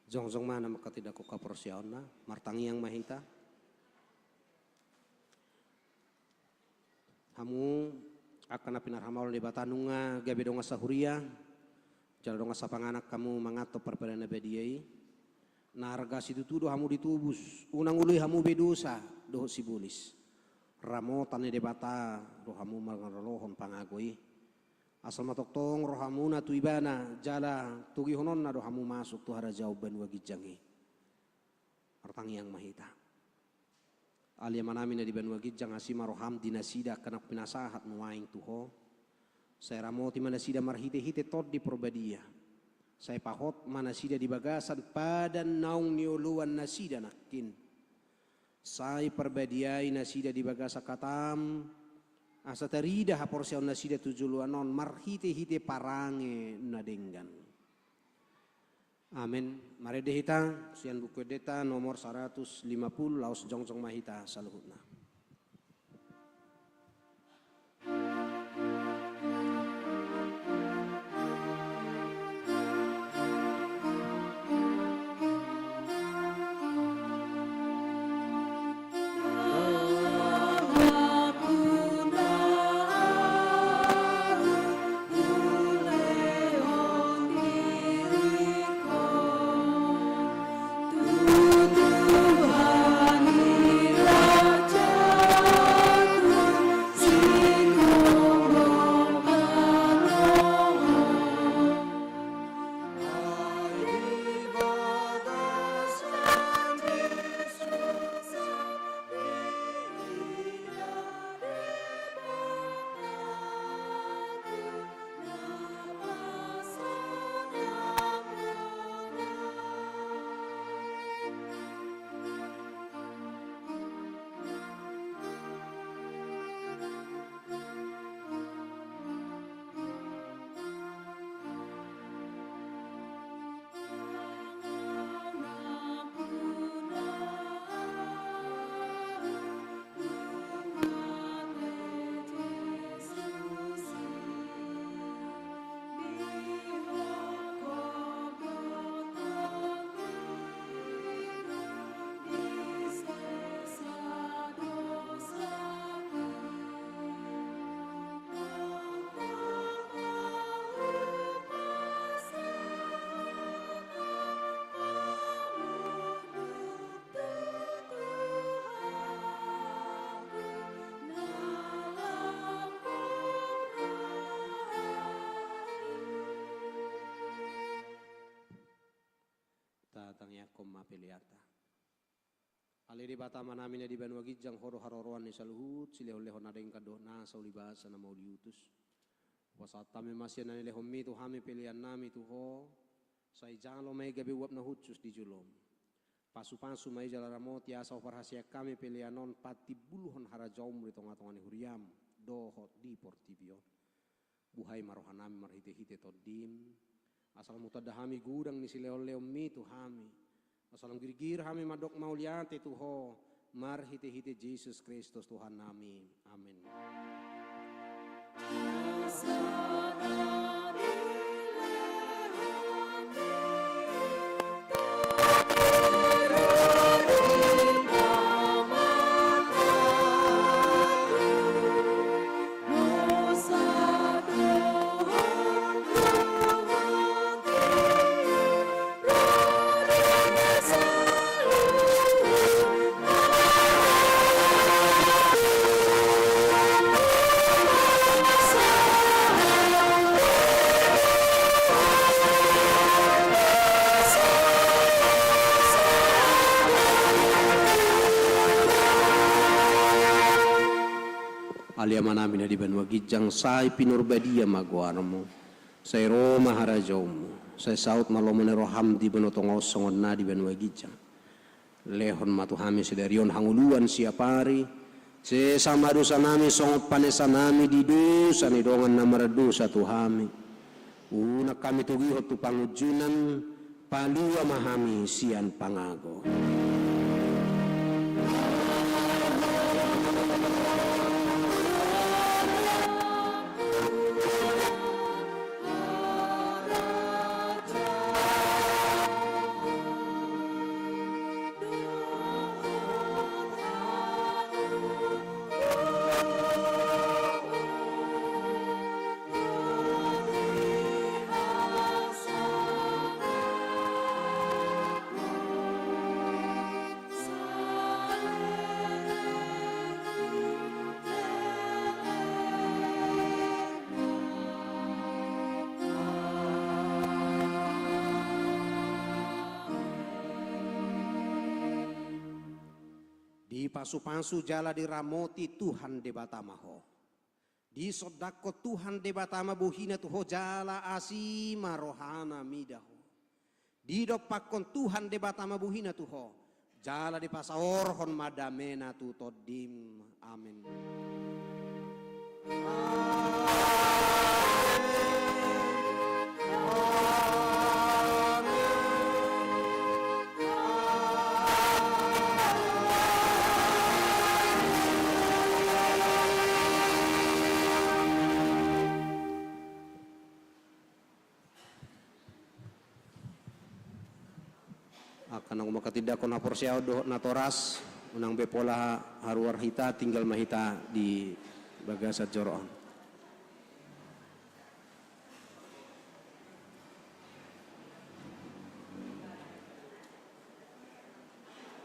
Zongjong mana maka tidak ko kaporsiaon na martangi yang mahita. Hamu akan apinar hamal di batanunga gabe donga sahuria. Jala donga sapanganak kamu mangato perpelana bediai. Narga situ tudo hamu ditubus. Unang ului hamu bedosa doh sibulis. Ramotan di bata doh hamu mangarolohon pangagoi. Asal matoktong rohamuna tu ibana jala tugi honon na rohamu masuk tu hara jauban wagi jangi. Artangi yang mahita. Alia manami na di ban wagi jang asima roham dinasida kanak pinasahat nuaing tuho. Saya ramoti manasida marhite-hite tod di porbadia. Saya pahot manasida di bagasan padan naung niuluan nasida nakin. Saya perbadiai nasida di bagasa katam. Asa terida haporsiaw nasida tujuluanon marhite-hite parange nadenggan. Amin. Mari dehita sian buku deta nomor 150 laos jongjong mahita saluhutna. debata manami na di Banua Gijang horo haroroan ni saluhut silehon-lehon na ding kado na sa ulibasa na mau diutus. Wasat kami masih na nilehon mi tu hami pilihan nami tu ho sa ijang lo may gabi wap na hutsus di julom. Pasu-pasu may jalaramo tiasa operasi kami pilihanon pati buluhon harajom rito ngatongan huriam dohot di portibio. Buhay marohan nami marhite-hite todim. Asal mutadahami gudang ni silehon-lehon mi tu hami. Asalam girigir kami madok mauliate Tuho marhite-hite Jesus Kristus Tuhan nami. Amin. Aliaman namin na di Banua Gijang say pinurbadia magwaramo say Roma harajomo say saut malomone roham di benotongos songon na di Banua Gijang lehon matuhami sedarion hanguluan siapari se sama dosa nami songot panesa nami di dosa ni dongan namaradu satu hami una kami tugihot tu pangujunan palua mahami sian pangago. Di pasu-pasu jala diramoti Tuhan debatamaho. Di sodako Tuhan debatama buhina tuho jala asima rohana midaho. Di dopakon Tuhan debatama buhina tuho jala di pasaorhon madamena tu todim. Amin. Akan aku makatidak ko na porsiyaw do na toras unang bepola haruar hita tinggal mahita di bagasat joroon.